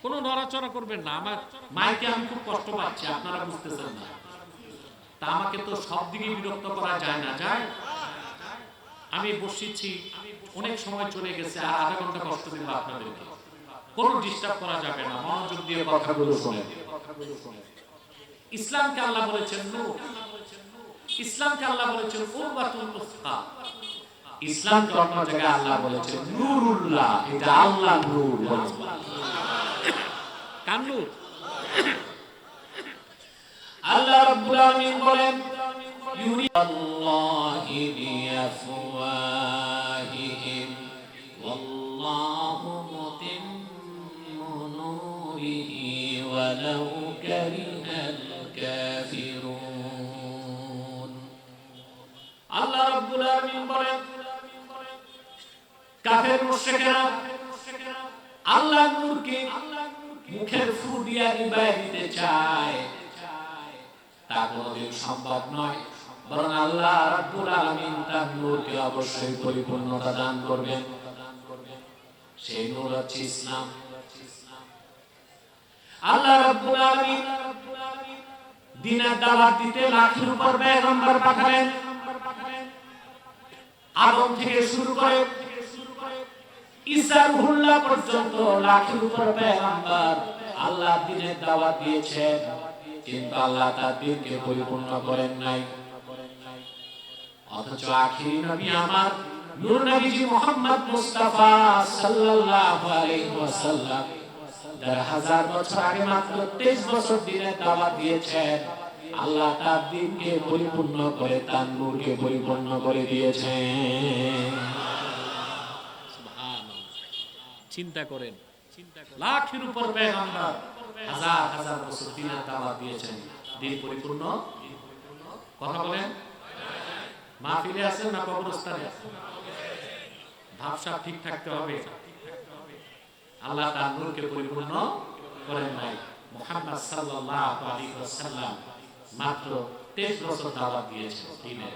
কোনো নড়াচড়া করবেন না। আমার মাইকে আমি খুব কষ্ট পাচ্ছি, আপনারা বুঝতেছেন না। তা আমাকে তো সব দিকে বিরক্ত করা যায় না, যায়? আমি বসেছি, অনেক সময় চলে গেছে, আর আধা ঘন্টা কষ্ট দেবো আপনাদেরকে। কোনো ডিস্টার্ব করা যাবে না, মনোযোগ দিয়ে কথাগুলো শোনেন। ইসলামকে আল্লাহ বলেছেন নূর, ইসলামকে আল্লাহ বলেছেন উরওয়াতুল উসকা, ইসলামকে অন্য জায়গায় আল্লাহ বলেছেন নূরুল্লাহ। এটা আল্লাহ নূর। কার নূর? আল্লাহ রাব্বুল আলামিন বলেন ইউরিয়াল্লাহি বিআফওয়াহিহিম ওয়াল্লাহু মুতিম্মু নূরিহি ওয়ালাউ কারিহাল কাফিরুন। আল্লাহ রাব্বুল আলামিন বলেন কাফের মুশরিকরা আল্লাহর নূরকে মুখের ফু দিয়া নিভায় দিতে চায়, তা কোনোদিন সম্ভব নয়। বরং আল্লাহ রাব্বুল আলামিন তার নূরকে অবশ্যই পরিপূর্ণতা দান করবেন। সেই নূর হচ্ছে ইসলাম। আল্লাহ রাব্বুল আলামিন দ্বীনের দাওয়াত দিতে লাখের উপর পয়গম্বর পাঠালেন। আদম থেকে শুরু করে ঈসা রুহুল্লাহ পর্যন্ত লাখের উপর পয়গম্বর আল্লাহ দ্বীনের দাওয়াত দিয়েছেন, কিন্তু আল্লাহ তার দ্বীনকে পরিপূর্ণ করেন নাই। অথচ আখিরি নবী আমার নূর নবীজি মুহাম্মদ মুস্তাফা সাল্লাল্লাহু আলাইহি ওয়াসাল্লাম ১০০০ বছর আগে মাত্র ২৩ বছর দ্বীনের দাওয়াত দিয়েছেন। আল্লাহ তার দ্বীনকে পরিপূর্ণ করে তার নূরকে পরিপূর্ণ করে দিয়েছেন। চিন্তা করেন, লাখের উপর পয়গম্বর হাজার হাজার বছর দ্বীনের দাওয়াত দিয়েছেন, দ্বীন পরিপূর্ণ। কথা বলেন, মাহফিলে আছেন না কবরস্থানে? ভাবসাব ঠিক থাকতে হবে। আল্লাহ তার নূরকে পরিপূর্ণ করেন নাই। মুহাম্মদ সাল্লাল্লাহু আলাইহি ওয়াসাল্লাম মাত্র 23 বছর দাওয়াত দিয়েছেন, দ্বীনের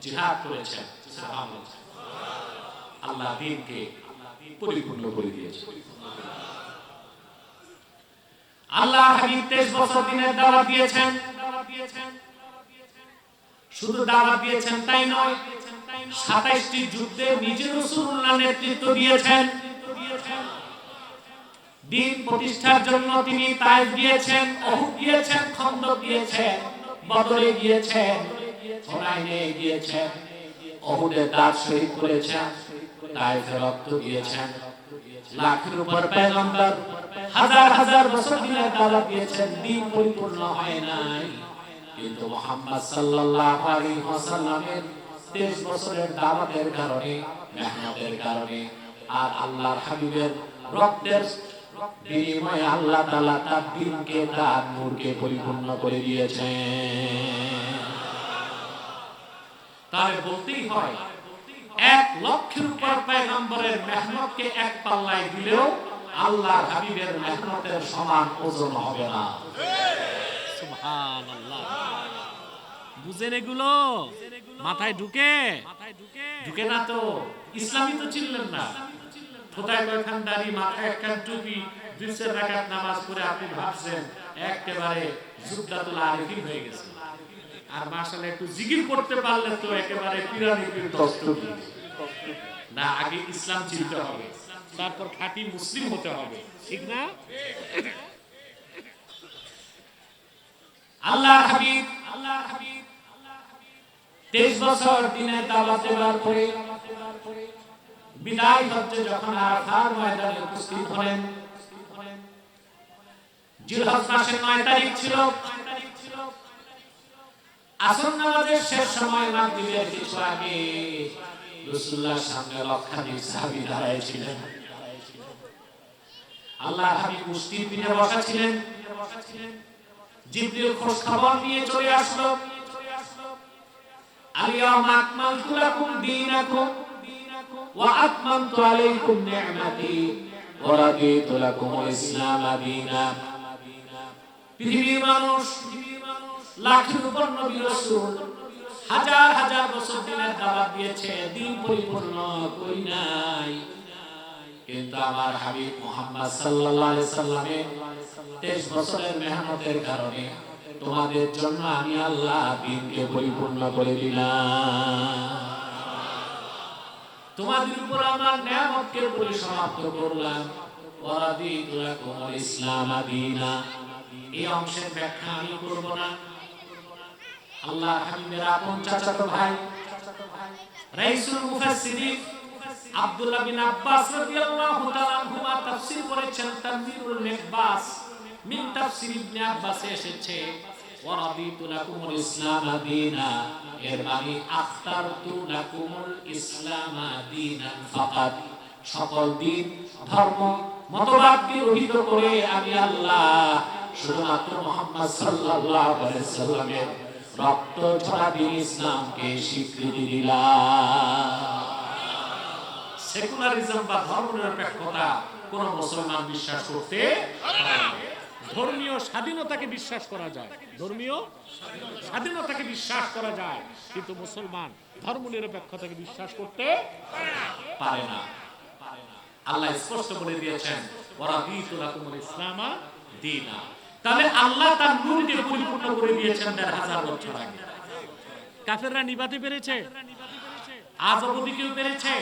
জিহাদ করেছেন। সুবহানাল্লাহ। আল্লাহ দ্বীনকে পরিপূর্ণ করে দিয়েছেন। আল্লাহ হাবিব 23 বছর দ্বীনের দাওয়াত দিয়েছেন। শুধু দাওয়াত দিয়েছেন তাই নয়, ২৭টি যুদ্ধে নিজে রাসূলুল্লাহ নেতৃত্ব দিয়েছেন। দ্বীন প্রতিষ্ঠার জন্য তিনি তায়েফ গিয়েছেন, উহুদ গিয়েছেন, খন্দক গিয়েছেন, বদরে গিয়েছেন, হুনাইনে গিয়েছেন, উহুদে দাঁত শহীদ করেছেন, তায়েফে রক্ত দিয়েছেন। লাখের উপর পয়গম্বর হাজার হাজার বছর দ্বীনের দাওয়াত দিয়েছেন, দ্বীন পরিপূর্ণ হয় নাই। কিন্তু মুহাম্মদ সাল্লাল্লাহু আলাইহি ওয়াসাল্লামের 23 বছরের দাওয়াতের কারণে, মেহনতের কারণে, আর আল্লাহর হাবিবের রক্তের বিনিময়ে আল্লাহ তাআলা তার দ্বীনকে, তার নূরকে পরিপূর্ণ করে দিয়েছেন। তাই বলতেই হয় ১ লক্ষের উপর পয়গম্বরের মেহনতকে এক পাল্লায় দিলেও আল্লাহর হাবিবের মেহনতের সমান ওজন হবে না। সুবহানাল্লাহ। বুঝেন এগুলো? মাথায় ঢুকে? ঢুকে না তো ইসলামই তো চিনলেন না। খোদায় কয়খান দাড়ি, মাথায় একখান টুপি, ২ রাকাত নামাজ পড়ে আপনি ভাবছেন একেবারে জুবদাতুল আরিফিন হয়ে গেছে। আর মাশাআল্লাহ একটু জিকির করতে পারলে তো একেবারে পিরামিডের দস্তগীর। না, আগে ইসলাম চিনতে হবে, তারপর খাঁটি মুসলিম হতে হবে, ঠিক না? আল্লাহর হাবিব 23 বছর দ্বীনের দাওয়াত দেওয়ার পরে বিদায় হজ্জে যখন আরাফার ময়দানে উপস্থিত হলেন, জিলহজ মাসের ৯ তারিখ ছিল। আসর নামাজের শেষ সময় মাগরিবের কিছু আগে রাসূলুল্লাহর সামনে লক্ষাধিক সাহাবী দাঁড়ায় ছিলেন। আল্লাহর হাবিব কুস্তির পিঠে বসা ছিলেন। জিবরিল খোঁজ খবর নিয়ে চলে আসলো, আল-ইয়াওমা আকমালতু লাকুম দীনাকুম ওয়া আতমামতু আলাইকুম নি'মাতি ওয়া রাদিতু লাকুমুল ইসলাম দীনা। পৃথিবীর মানুষ লাখের উপর নবী রাসূল হাজার হাজার বছর দ্বীনের দাওয়াত দিয়েছে, দ্বীন পরিপূর্ণ করি নাই। কিন্তু আমার হাবিব মুহাম্মদ সাল্লাল্লাহু আলাইহি সাল্লামের 23 বছরের মেহনতের কারণে তোমাদের জন্য আমি আল্লাহ দ্বীনকে পরিপূর্ণ করে দিলাম। তোমাদের উপর আমার নিয়ামতকে পরিসমাপ্ত করলাম। ওয়ারাদিতু লাকুমুল ইসলাম দীনা। এই অংশের ব্যাখ্যা আমি করব না। আল্লাহ হাবিবের আপন চাচাতো ভাই রাইসুল মুফাসসিরিন আব্দুল্লাহ বিন আব্বাস রাদিয়াল্লাহু তাআলা আনহুমা তাফসীর করেছেন তানবীরুল মিকবাস মিন তাফসীর ইবনে আব্বাস এসেছে ওয়ারাদিতু লাকুমুল ইসলাম দীনা, এর মানে আখতারতু লাকুমুল ইসলাম দীনান ফাকাত, সকল দিন ধর্ম মতবাদকে রহিত করে আমি আল্লাহ শুধুমাত্র মুহাম্মদ সাল্লাল্লাহু আলাইহি সাল্লামের রক্ত ঝরা দিন ইসলামকে স্বীকৃতি দিলাম। সেকুলারিজম বা ধর্মনিরপেক্ষতা কোন মুসলমান বিশ্বাস করতে পারে না। ধর্মীয় স্বাধীনতাকে বিশ্বাস করা যায়, ধর্মীয় স্বাধীনতাকে বিশ্বাস করা যায়, কিন্তু মুসলমান ধর্মনিরপেক্ষতাকে বিশ্বাস করতে পারে না। আল্লাহ স্পষ্ট বলে দিয়েছেন ওয়ারাদিতু লাকুমুল ইসলাম দীনা। তাহলে আল্লাহ তার নূরকে পরিপূর্ণ করে দিয়েছেন ১৫০০ বছর আগে। কাফেররা নিভাতে পেরেছে? আজ অবধি কেউ পেরেছে?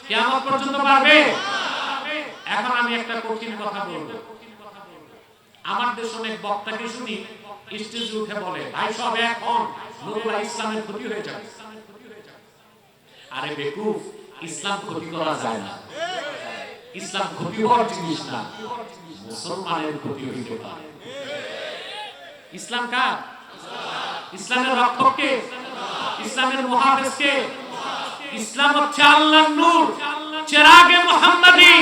কিয়ামত পর্যন্ত পারবে? এখন আমি একটা কঠিন কথা বলবো। আমার দেশ অনেক বক্তাকে শুনি স্টেজে উঠে বলে, ভাই সব এক হন, নতুবা ইসলামের ক্ষতি হয়ে যাবে। আরে বেকুফ, ইসলাম ক্ষতি করা যায় না। ইসলাম ক্ষতি হওয়ার জিনিস না, মুসলমানের ক্ষতি হইতে পারে। ইসলাম কার? ইসলামের রক্ষক কে? ইসলামের মুহাফেজ কে? ইসলাম হচ্ছে আল্লাহর নূর, চিরাগে মুহাম্মাদি।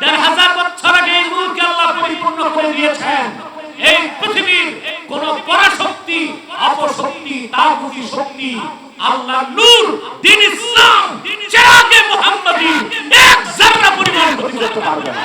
১৫০০ বছর আগে এই নূরকে আল্লাহ পরিপূর্ণ করে দিয়েছেন। এই পৃথিবীর কোন পরাশক্তি, অপশক্তি, তাগুতি শক্তি আল্লাহর নূর দ্বীন ইসলাম, চিরাগে মুহাম্মাদি এক যারা পরিমাণ ক্ষতি করতে পারবে না।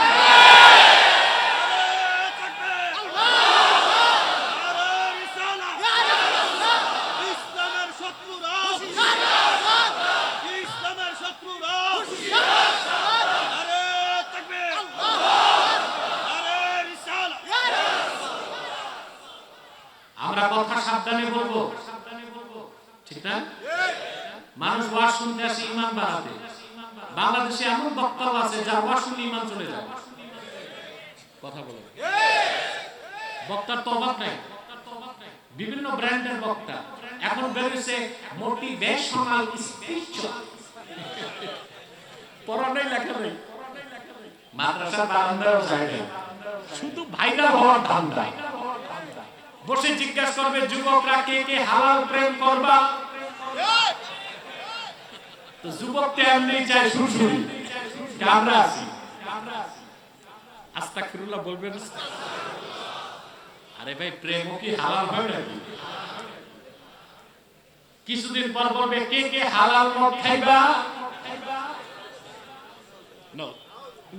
আমরা কথা সাবধানে বলবো, ঠিক না? মানুষ ওয়াজ শুনতে আসে ঈমান বাড়াতে। বাংলাদেশে এমন বক্তাও আছে যার ওয়াজ শুনে ঈমান চলে যায়। কথা বলে বক্তার তো অভাব নাই, বিভিন্ন ব্র্যান্ডের বক্তা। এখন বেরিয়েছে মোটিভেশনাল স্পিচ, পড়ানোই লেখা নেই, মাদ্রাসার বারান্দায়ও যায় না, শুধু ভাইরাল হওয়ার ধান্দা। বসে জিজ্ঞাসা করবে যুবকরা কে কে হালাল প্রেম করবা, তো যুবক তো এমনি চায় সুরসুরি, আমরা আছি আস্তাগফিরুল্লাহ বলবেন। আরে ভাই, প্রেম কি হালাল হয় নাকি? কিছুদিন পর বলবে কে কে হালাল মদ খাইবা।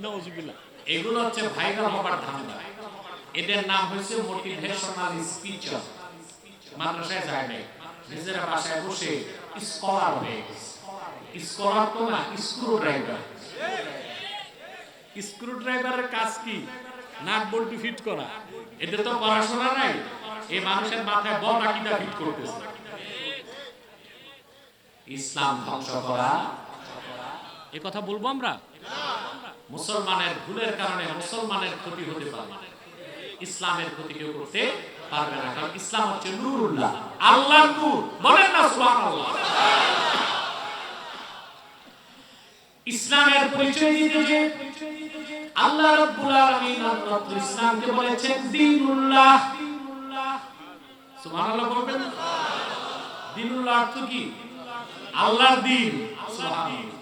নাউজুবিল্লাহ। এগুলো হচ্ছে ভাইরাল হবার ধান্দা। এদের নাম হয়েছে মোটিভেশনাল স্পিচার। মাদ্রাসায় যায় নাই, নিজেরা বাসায় বসে স্কলার হয়ে গেছে। স্কলার তো না, স্ক্রু ড্রাইভার। স্ক্রু ড্রাইভারের কাজ কি? নাট বল্টু ফিট করা। এদের তো পড়াশোনা নাই, এই মানুষের মাথায় বদ আকীদা ফিট করতেছে। ইসলাম ধ্বংস করা, এ কথা বলবো আমরা? মুসলমানের ভুলের কারণে মুসলমানের ক্ষতি হতে পারে, ইসলামের ক্ষতি কেউ করতে পারবে না। কারণ ইসলাম হচ্ছে নূরুল্লাহ, আল্লাহর নূর। বলেন না সুবহানাল্লাহ। ইসলামের পরিচয় দিতে যে আল্লাহ রাব্বুল আলামিন মাত্র ইসলামকে বলেছেন দ্বীনুল্লাহ। সুবহানাল্লাহ বলবেন। দ্বীনুল্লাহ অর্থ কি? আল্লাহর দ্বীন। সুবহানাল্লাহ।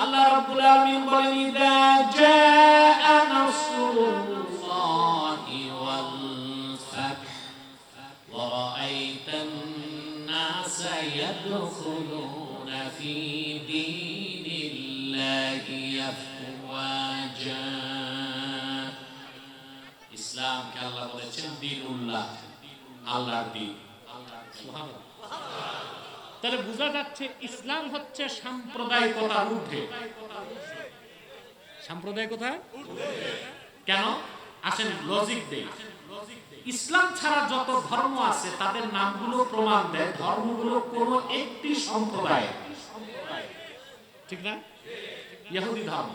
আল্লাহ রাব্বুল আলামিন বলেন ইযা জাআ নাসরুল্লাহি ওয়াল ফাth ওয়া রাআইতান নাসা ইয়াদখুলুনা ফি দীনিল্লাহি আফওয়াজা। ইসলামকে আল্লাহ বলেছেন দ্বীনুল্লাহ, আল্লাহর দ্বীন। সুবহানাল্লাহ। তাহলে বোঝা যাচ্ছে ইসলাম হচ্ছে সাম্প্রদায়িকতার ঊর্ধ্বে। সাম্প্রদায় কোথায়? কেন? আসেন লজিক দেই। ইসলাম ছাড়া যত ধর্ম আছে তাদের নামগুলো প্রমাণ দেয় ধর্মগুলো কোনো একটি সম্প্রদায়, ঠিক না? ইহুদি ধর্ম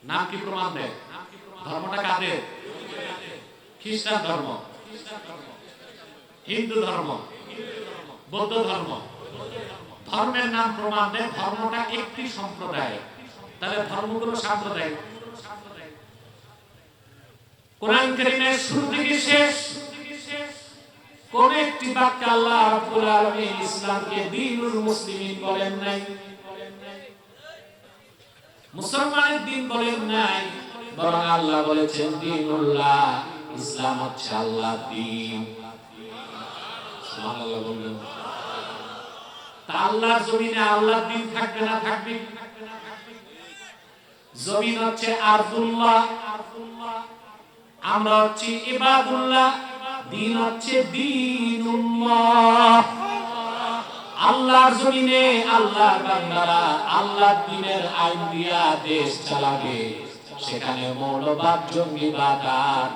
নাম কি প্রমাণ দেয়? ধর্মটা কাদের? খ্রিস্টান ধর্ম, হিন্দু ধর্ম, বৌদ্ধ ধর্ম, ধর্মের নাম প্রমাণ দেয় ধর্মটা একটি সম্প্রদায়। তাহলে ধর্মগুলো সাম্প্রদায়িক। কোরআন কারীমের শুরু থেকে শেষ কোন একটি বাক্যে আল্লাহ রাব্বুল আলামিন ইসলামকে দ্বীনুল মুসলিমিন বলেন নাই, মুসলমানের দিন বলেন নাই, বরং আল্লাহ বলেছেন দ্বীনুল্লাহ, ইসলাম হচ্ছে আল্লাহর দ্বীন। সুবহানাল্লাহ বললেন। তা আল্লাহর জমিনে আল্লাহর দ্বীন থাকবে না থাকবে? জমিন হচ্ছে আরদুল্লাহ, আমরা হচ্ছে ইবাদুল্লাহ, দ্বীন হচ্ছে দ্বীনুল্লাহ। আল্লাহর জমিনে আল্লাহর বান্দারা আল্লাহর দ্বীনের আইন দিয়া দেশ চালাবে, সেখানে মৌলবাদ, জঙ্গিবাদ আর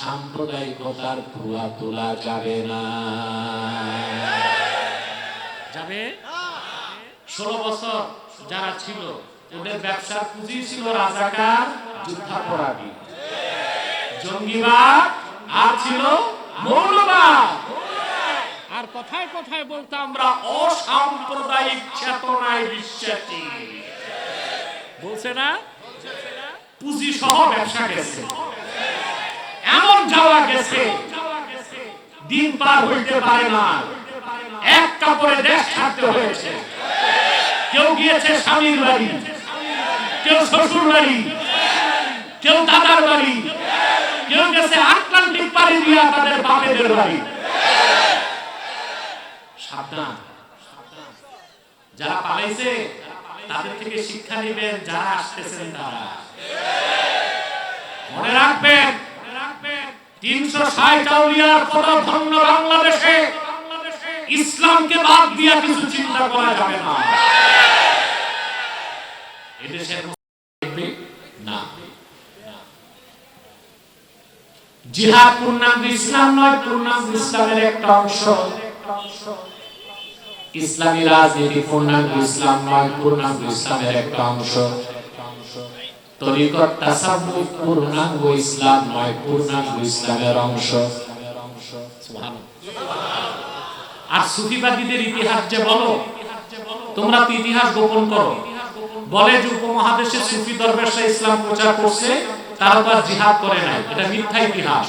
সাম্প্রদায়িকতার ধোঁয়া তোলা যাবে না। যাবে? 16 বছর যারা ছিল ওদের ব্যবসার পুঁজি ছিল রাজাকার, যুদ্ধাপরাধী, জঙ্গিবাদ আর ছিল মৌলবাদ। আর কথায় কথায় বলতো আমরা অসাম্প্রদায়িক চেতনায় বিশ্বাসী, বলছে না? পুঁজি সহ ব্যবসা গেছে, এমন যাওয়া গেছে দিন পার হইতে পারে না, এক কাপড়ে দেশ ছাড়তে হয়েছে। কেউ গিয়েছে স্বামীর বাড়ি, কেউ শ্বশুর বাড়ি, কেউ দাদার বাড়ি, কেউ গেছে আটলান্টিক পাড়ি দিয়া তাদের বাপেদের বাড়ি। সাবধান, যারা পালাইছে তাদের থেকে শিক্ষা নেবেন যারা আসতেছেন তারা। মনে রাখবেন 360 আউলিয়ার পদধন্য বাংলাদেশে ইসলামকে বাদ দিয়া কিছু চিন্তা করা যাবে না। এদেশের না জিহাদ পূর্ণাঙ্গ ইসলাম নয়, পূর্ণাঙ্গ ইসলামের একটা অংশ। ইসলামী রাজনীতি পূর্ণাঙ্গ ইসলাম নয়, পূর্ণাঙ্গ ইসলামের একটা অংশ। তরিকত তাসাব্বুফ পূর্ণাঙ্গ ইসলাম নয়, পূর্ণাঙ্গ ইসলামের অংশ। আর সুফিবাদীদের ইতিহাস যে বলো, তোমরা তো ইতিহাস গোপন করো। বলে যে উপমহাদেশে সুফি দরবেশরা ইসলাম প্রচার করছে, তারা তো আর জিহাদ করে নাই, এটা মিথ্যা ইতিহাস।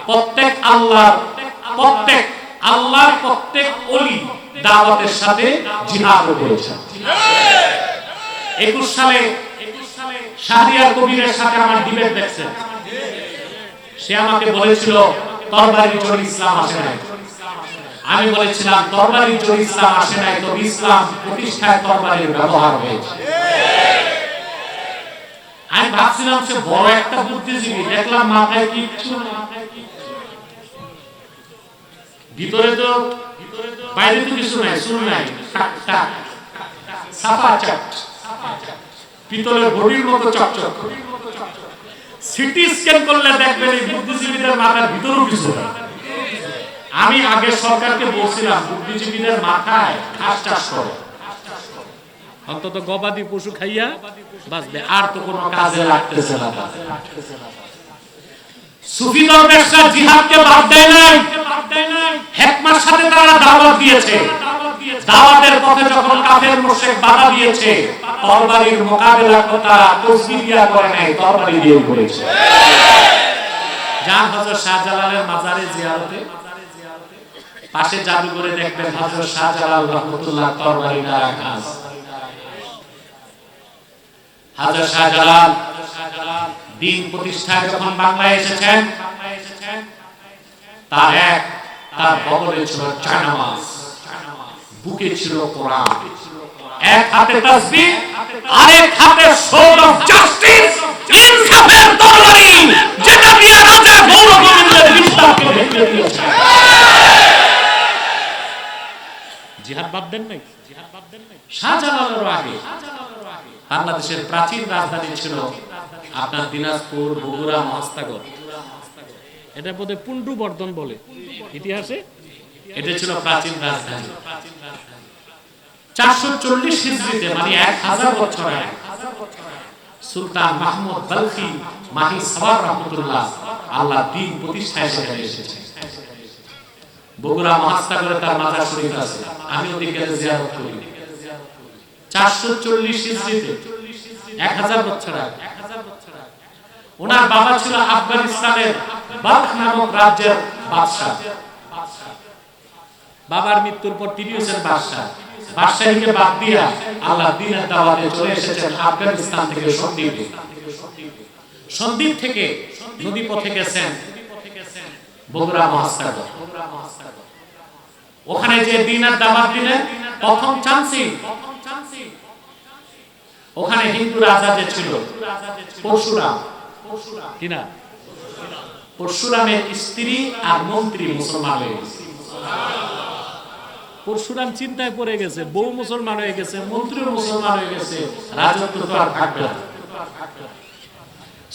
প্রত্যেক আল্লাহর প্রত্যেক ওলি দাওয়াতের সাথে জিহাদ করেছে। 21 সালে শাহরিয়ার কবিরের সাথে আমার ডিবেট দেখছে, সে আমাকে বলেছিল তরবারি জোর ইসলাম আসে নাই। আমি বলেছিলাম তরবারি জোর ইসলাম আসে নাই, তবে ইসলাম প্রতিষ্ঠায় তরবারির ব্যবহার হয়েছে। আমি ভাবছিলাম সে বড় একটা বুদ্ধিজীবী, দেখলাম মাথায় কিচ্ছু না, ভিতরে তো বাইরে তো কিছু নাই, শুরু নাই, সাফা চাট, পিতলের ঘড়ির মতো চকচক। সিটি স্ক্যান করলে দেখবেন এই বুদ্ধিজীবীদের মাথার ভিতরেও কিছু নাই। আমি আগে সরকারকে বলছিলাম বুদ্ধিজীবীদের মাথায় ঘাস চাষ করো, অন্তত গবাদি পশু খাইয়া বাঁচবে, আর তো কোনো কাজে লাগতেছে না। সুফি দরবেশরা জিহাদকে বাদ দেয় নাই, হিকমার সাথে তারা দাওয়াত দিয়েছে। দাওয়াতের পথে যখন কাফের মুশরিক বাধা দিয়েছে, তরবারির মোকাবেলা তারা তসবিহ দিয়া করে নাই, তরবারি দিয়ে করেছে। যান হযরত শাহজালালের মাজারে জিয়ারতে, পাশে জাদুঘরে দেখবেন হযরত শাহজালাল রাহমাতুল্লাহ তরবারিটা রাখা আছে। হযরত শাহজালাল দ্বীন প্রতিষ্ঠায় যখন বাংলায় এসেছেন, তার বগলে ছিল জানামাজ, বুকে ছিল কোরআন, এক হাতে তাসবিহ, আরেক হাতে সোর্ড অফ জাস্টিস, ইনসাফের তরবারি, যেটা দিয়ে রাজা গৌরগোবিন্দের বিস্তারকে ভেঙে দিয়েছে। জিহাদ বাদ দেন নাই, শাহজালালের আগে বাংলাদেশের প্রাচীন রাজধানী ছিল আপনার দিনাজপুর, বগুড়া, মহাস্থাগর। এটা বোধহয় পুন্ডু বর্ধন বলে ইতিহাসে। এটা ছিল প্রাচীন রাজধানী। 440 হিজরিতে মানে 1000 বছর আগে সুলতান মাহমুদ বালখি মাহি সাওয়ার রহমাতুল্লাহ আল্লাহ দ্বীন প্রতিষ্ঠায় সেখানে এসেছেন। বগুড়া মহাস্থাগরে তার মাজার শরীফ আছে, আমি ওদিকে জিয়ারত করি। 440 হিজরিতে 1000 বছর আগে ওনার বাবা ছিল আফগানিস্তানের বালখ নামক রাজ্যের বাদশা। বাবার মৃত্যুর পর তিনি হচ্ছেন বাদশা। বাদশাহীকে বাদ দিয়া আল্লাহ দ্বীনের দাওয়াতে চলে এসেছেন আফগানিস্তান থেকে সন্দ্বীপে। সন্দ্বীপ থেকে নদী পথে গেছেন বগুড়া মহাস্থাগর। ওখানে যে দ্বীনের দাওয়াত দিলেন প্রথম চান্সই ওখানে হিন্দু রাজা যে ছিল পরশুরাম, কিনা পরশুরামের স্ত্রী আর মন্ত্রী মুসলমান হয়ে গেছে। পরশুরাম চিন্তায় পড়ে গেছে, বউ মুসলমান হয়ে গেছে, মন্ত্রী মুসলমান হয়ে গেছে, রাজত্ব তো আর থাকবে না।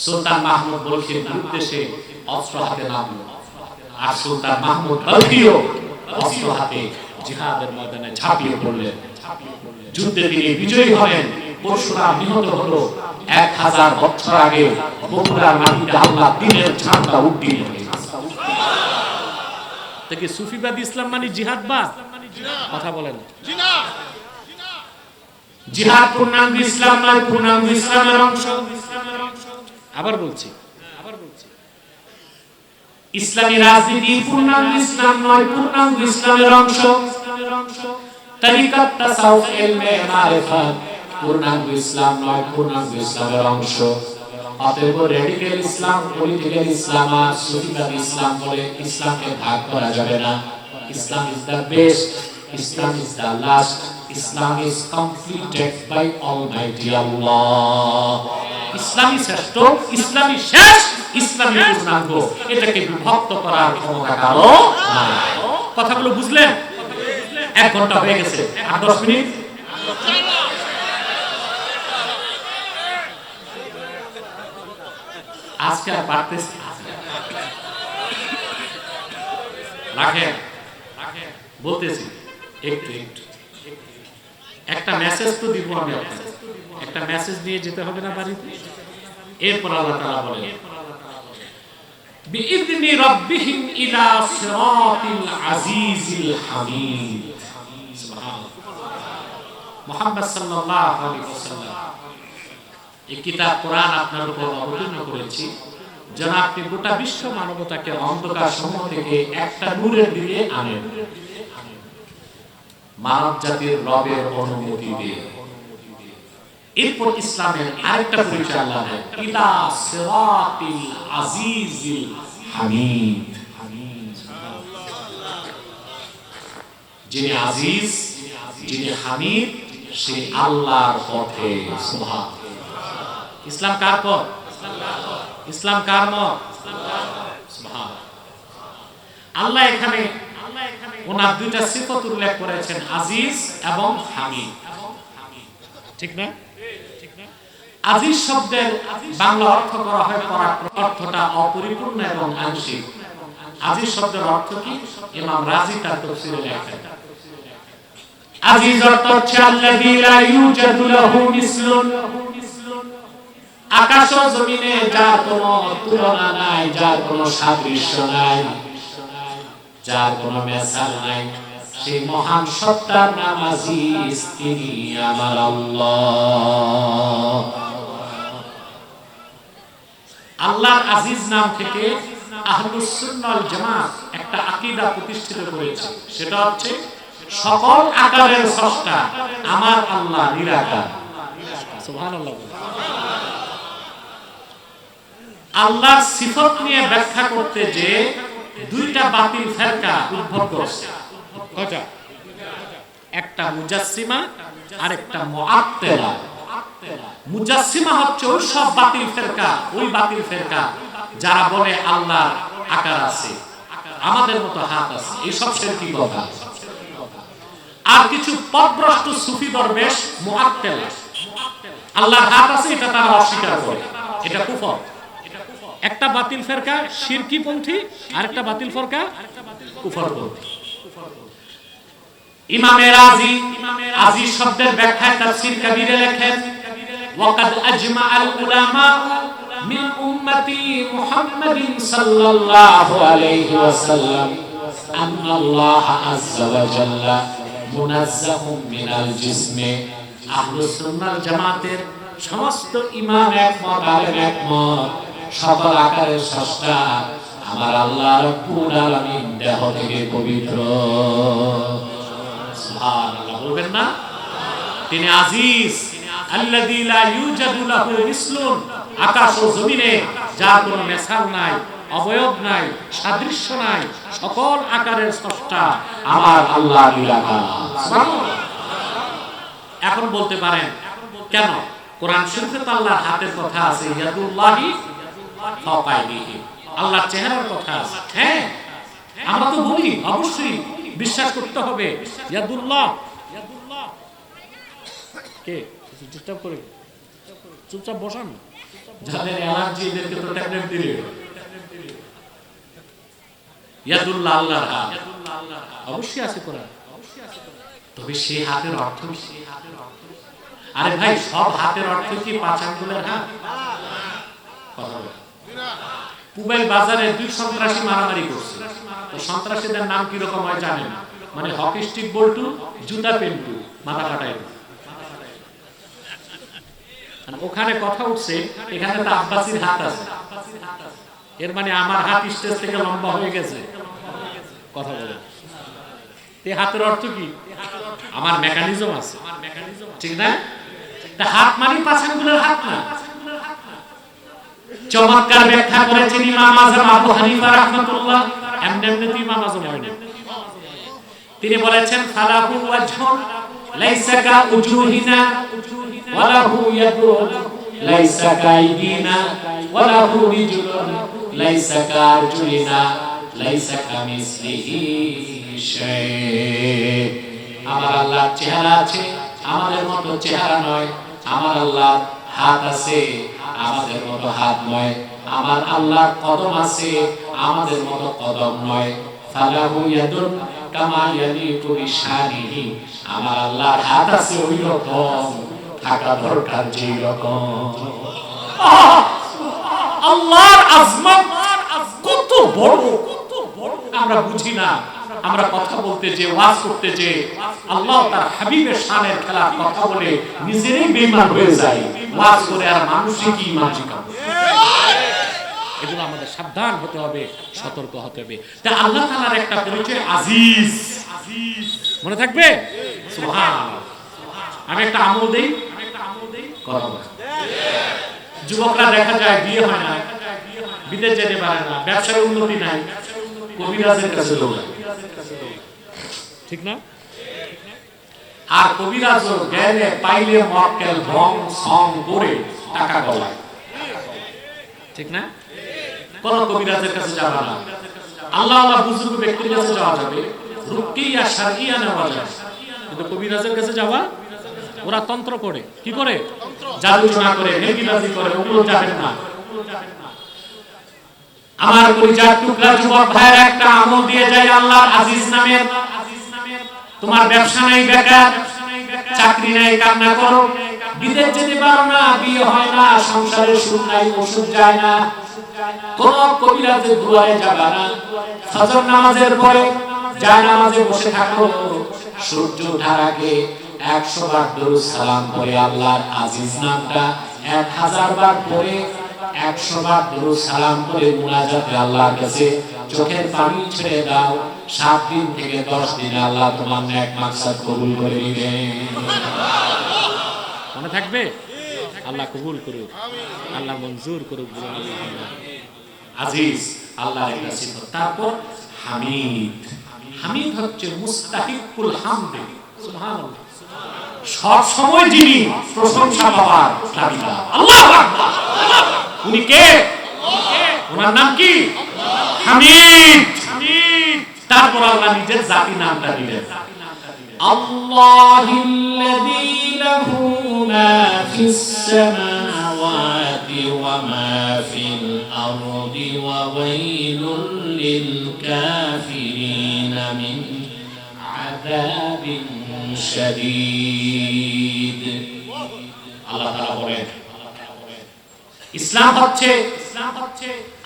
সুলতান মাহমুদ বলখির বিরুদ্ধে সে অস্ত্র হাতে নামলো, আর সুলতান মাহমুদ বলখিও অস্ত্র হাতে জিহাদের ময়দানে ঝাঁপিয়ে পড়লেন। যুদ্ধে তিনি বিজয়ী হলেন। পরশুরাম নিহত হলো 1000 বছর আগে বগুড়ার মাটিতে আল্লাহ দ্বীনের ঝান্ডা উড্ডীন হয়েছে। কি সুফিবাদ ইসলাম মানে জিহাদবাদ? কথা বলেন। জিহাদ পূর্ণাঙ্গ ইসলাম নয়, পূর্ণাঙ্গ ইসলামের অংশ। আবার বলছি, ইসলামী রাজনীতি পূর্ণাঙ্গ ইসলাম নয়, পূর্ণাঙ্গ ইসলামের অংশ। তরিকত, তাসাউফ, ইলমে মারিফাত পূর্ণাঙ্গ ইসলাম নয়, পূর্ণাঙ্গ ইসলামের অংশ। অতএব রেডিক্যাল ইসলাম, পলিটিক্যাল ইসলাম আর সুফিবাদ ইসলাম বলে ইসলামকে ভাগ করা যাবে না। Islam is the best, Islam is the last, Islam is completed by almighty Allah. ইসলামী শ্রেষ্ঠ, ইসলামী শেষ, ইসলামী পূর্ণাঙ্গ। এটাকে বিভক্ত করার ক্ষমতা কারো নাই। কথাগুলো বুঝলেন? 1 ঘন্টা হয়ে গেছে, আর 10 মিনিট। আজকে আর পারতেছি রাখেন, বলতেছি একটু একটা মেসেজ তো দিব আমি আপনাকে। একটা মেসেজ নিয়ে যেতে হবে না বাড়িতে? এরপর আল্লাহ তাআলা বলেন বিইذনি রাব্বিহিম ইলা সিরাতিল আজিজিল হামিদ। সুবহানাল্লাহ। মুহাম্মদ সাল্লাল্লাহু আলাইহি ওয়াসাল্লাম এই কিতাব কোরআন আপনার উপর অবতীর্ণ করেছি যেন আপনি গোটা বিশ্ব মানবতাকে অন্ধকার সমূহ থেকে একটা নূরের দিকে আনেন, মানব জাতির রবের অনুমতি দিয়ে। এরপর ইসলামের আরেকটা পরিচয় আল্লাহ দেন, ইলা সিরাতিল আজিজিল হামিদ। যিনি আজিজ, যিনি হামিদ, সে আল্লাহর পথে। সুবহানাল্লাহ। ইসলাম কার পথ? ইসলাম কার মত? সুবহানাল্লাহ। আল্লাহ এখানে ওনার দুইটা সিফত উল্লেখ করেছেন, আজিজ এবং হামিদ। ঠিক না? আজিজ শব্দের বাংলা অর্থ করা হয় পরাক্রম। অর্থটা অপরিপূর্ণ এবং আংশিক। আজিজ শব্দের অর্থ কি? ইমাম রাজি তার তাফসীরে লেখেন, আজিজ অর্থ হচ্ছে আল্লাযী লা ইউজাদু লাহু মিসলুন। আকাশ ও জমিনে যার কোনো তুলনা নাই, যার কোনো সাদৃশ্য নাই, যার কোনো মেসাল নাই, সেই মহান সত্তার নাম আজিজ, তিনি আমার আল্লাহ। আল্লাহর আজিজ নাম থেকে আহলুস সুন্নাহ ওয়াল জামাত একটা আকীদা প্রতিষ্ঠিত করেছে, সেটা হচ্ছে সকল আকারের স্রষ্টা আমার আল্লাহ নিরাকার। সুবহানাল্লাহ। আল্লাহর সিফত নিয়ে ব্যাখ্যা করতে যে দুইটা বাতিল ফেরকা উদ্ভব করছে। কয়টা? একটা মুজাসসিমা আর একটা মুআত্তিলা। মুজাসসিমা হচ্ছে ওই সব বাতিল ফেরকা, ওই বাতিল ফেরকা যারা বলে আল্লাহর আকার আছে, আমাদের মতো হাত আছে, এইসব শিরকি কথা। আর কিছু পথভ্রষ্ট সুফি দরবেশ মুআত্তিলা, আল্লাহর হাত আছে এটা তারা অস্বীকার করে, এটা কুফর। একটা বাতিল ফেরকা শিরকি পন্থী, আরেকটা বাতিল ফেরকা কুফরপন্থী। ইমামে রাজি আজি শব্দের ব্যাখ্যায় তাফসীর কাবীরে লেখেন, ওয়াকাদ আজমাআল উলামা মিন উম্মতি মুহাম্মাদিন সাল্লাল্লাহু আলাইহি ওয়াসাল্লাম আন্নাল্লাহ আযজা ওয়া জাল্লা মুনাজ্জাহুম মিনাল জিসমি। আহলুস সুন্নাহ জামাতের সমস্ত ইমাম একমত, আলেম একমত, সকল আকারের স্রষ্টা আমার আল্লাহ রাব্বুল আলামিন দেহ থেকে পবিত্র। সুবহানাল্লাহ বলবেন না? তিনি আজিজ, আল্লাযী লা ইউজাদু লাহু মিসলুন, আকাশ ও জমিনে যার কোনো মেসাল নাই, অবয়ব নাই, সাদৃশ্য নাই, সকল আকারের স্রষ্টা আমার আল্লাহ নিরাকার। সুবহানাল্লাহ। এখন বলতে পারেন কেন কোরআন শরীফে তো আল্লাহর হাতের কথা আছে, ইয়াদুল্লাহি ফাওকা আইদিহিম, আল্লাহর চেহারার কথা আছে। হ্যাঁ, আমরা তো বলি, অবশ্যই বিশ্বাস করতে হবে ইয়াদুল্লাহ। কে ডিস্টার্ব করে? চুপচাপ বসান। যাদের অ্যালার্জি এদেরকে তো ট্যাবলেট দিলে। ইয়াদুল্লাহ আল্লাহর হাত অবশ্যই আছে কোরআন, তবে সেই হাতের অর্থ কি? আরে ভাই, সব হাতের অর্থ কি 5 আঙ্গুলের হাত? কথা বলে পুবাইল বাজারে 2 সন্ত্রাসী মারামারি করছে। তো সন্ত্রাসীদের নাম কি রকম হয় জানেন? মানে হকি স্টিক বল্টু, জুতা পেন্টু, মাথা কাটাই। ওখানে কথা উঠছে, এখানে তো আব্বাসির হাত আছে, এর মানে আমার হাত স্টেজ থেকে লম্বা হয়ে গেছে। কথা বলে এই হাতের অর্থ কি? আমার মেকানিজম আছে, ঠিক না? হাত মানে 5 আঙ্গুলের হাত না। চমৎকার ব্যাখ্যা করেছেন ইমাম আযম আবু হানিফা রাহমাতুল্লাহ। এমনি ইমাম আযম হয়নি, তিনি বলেছেন ফালাহু ওয়াজহুন লাইসা কা উজুহিনা ওয়ালাহু ইয়াদুন লাইসা কা আইদিনা ওয়ালাহু রিজুলুন লাইসা কা আরজুলিনা লাইসা কা মিসলিহি শাই। আমার আল্লাহর চেহারা আছে, আমাদের মতো চেহারা নয়। আমার আল্লাহর হাত আছে, আমাদের মতো হাত নয়। আমার আল্লাহর কদম আছে, আমাদের মতো কদম নয়। ফালাহু ইয়াদুন কামা ইয়ালিকু বিশানিহি, আমার আল্লাহর হাত আছে ওই রকম থাকা দরকার যেই রকম। আল্লাহর আজমত কত বড় আমরা বুঝি না। আমরা কথা বলতে যে, ওয়াজ করতে যে, আল্লাহ তার হাবিবের শানের খেলাফ কথা বলে নিজেরই বেঈমান হয়ে যায়। ওয়াজ করে আর মানুষই কি ঈমান শিখাবে? এজন্য আমাদের সাবধান হতে হবে, সতর্ক হতে হবে। তা আল্লাহ তাআলার একটা পরিচয় আজিজ, মনে থাকবে? সুবহানাল্লাহ। আমি একটা আমল দেই, কথা বলেন। যুবকরা দেখা যায় বিয়ে হয় না, বিদেশ যেতে পারে না, ব্যবসায় উন্নতি নাই, কবিরাজের কাছে দৌড়ায়, ঠিক না? আর কবিরাজও গেলে পাইলে মক্কেল ভং সং করে টাকা গলায়, ঠিক না? কোন কবিরাজের কাছে যাবে না। আল্লাহ আল্লাহ বুজুর্গ ব্যক্তির কাছে যাওয়া যাবে, রুকিয়া শারঈয়া নেওয়া যাবে, কিন্তু কবিরাজের কাছে যাওয়া, ওরা তন্ত্র করে, কি করে? জাদু টোনা করে, নেগিবাজি করে, ওগুলো যাবেন না। আমার পরিচয় টুকরা যুবক ভাইয়ের একটা আমল দিয়ে যায় আল্লাহর আজিজ নামের। তোমার ব্যবসা নাই, বেকার, চাকরি নাই, কান্না করো, বিদেশ যেতে পারো না, বিয়ে হয় না, সংসারে সুখ নাই, ওষুধ যায় না, কোন কবিরাজের দুয়ারে যাবা না। ফজর নামাজের পরে জায়নামাজে বসে থাকো, সূর্য ওঠার আগে 100 বার দরুদ সালাম পড়ে আল্লাহর আজিজ নামটা 1000 বার পড়ে 100 বার দরুদ সালাম করে মুনাজাতে আল্লাহর কাছে চোখের পানি ছেড়ে দাও। 7 দিন থেকে 10 দিনে আল্লাহ তোমার নেক মাকসাদ কবুল করে নেবেন। মনে থাকবে? আল্লাহ কবুল করুক, আল্লাহ মঞ্জুর করুক। আজিজ আল্লাহর একটা সিফত। তারপর হামিদ। হামিদ হচ্ছে মুস্তাহিকুল হামদ। সুবহানাল্লাহ। সব সময় যিনি প্রশংসা পাওয়ার দাবিদার, আল্লাহু আকবার। উনি কে? ওনার নাম কি? হামিদ। তারপর আল্লাহ নিজের জাতি নামটা দিলেন। আল্লাহিল্লাযী লাহু মা ফিস সামাওয়াতি ওয়া মা ফিল আরদি ওয়া ওয়াইলুল লিল কাফিরিনা মিন আযাবিন শাদীদ। আল্লাহ তাআলা বলেন ইসলাম হচ্ছে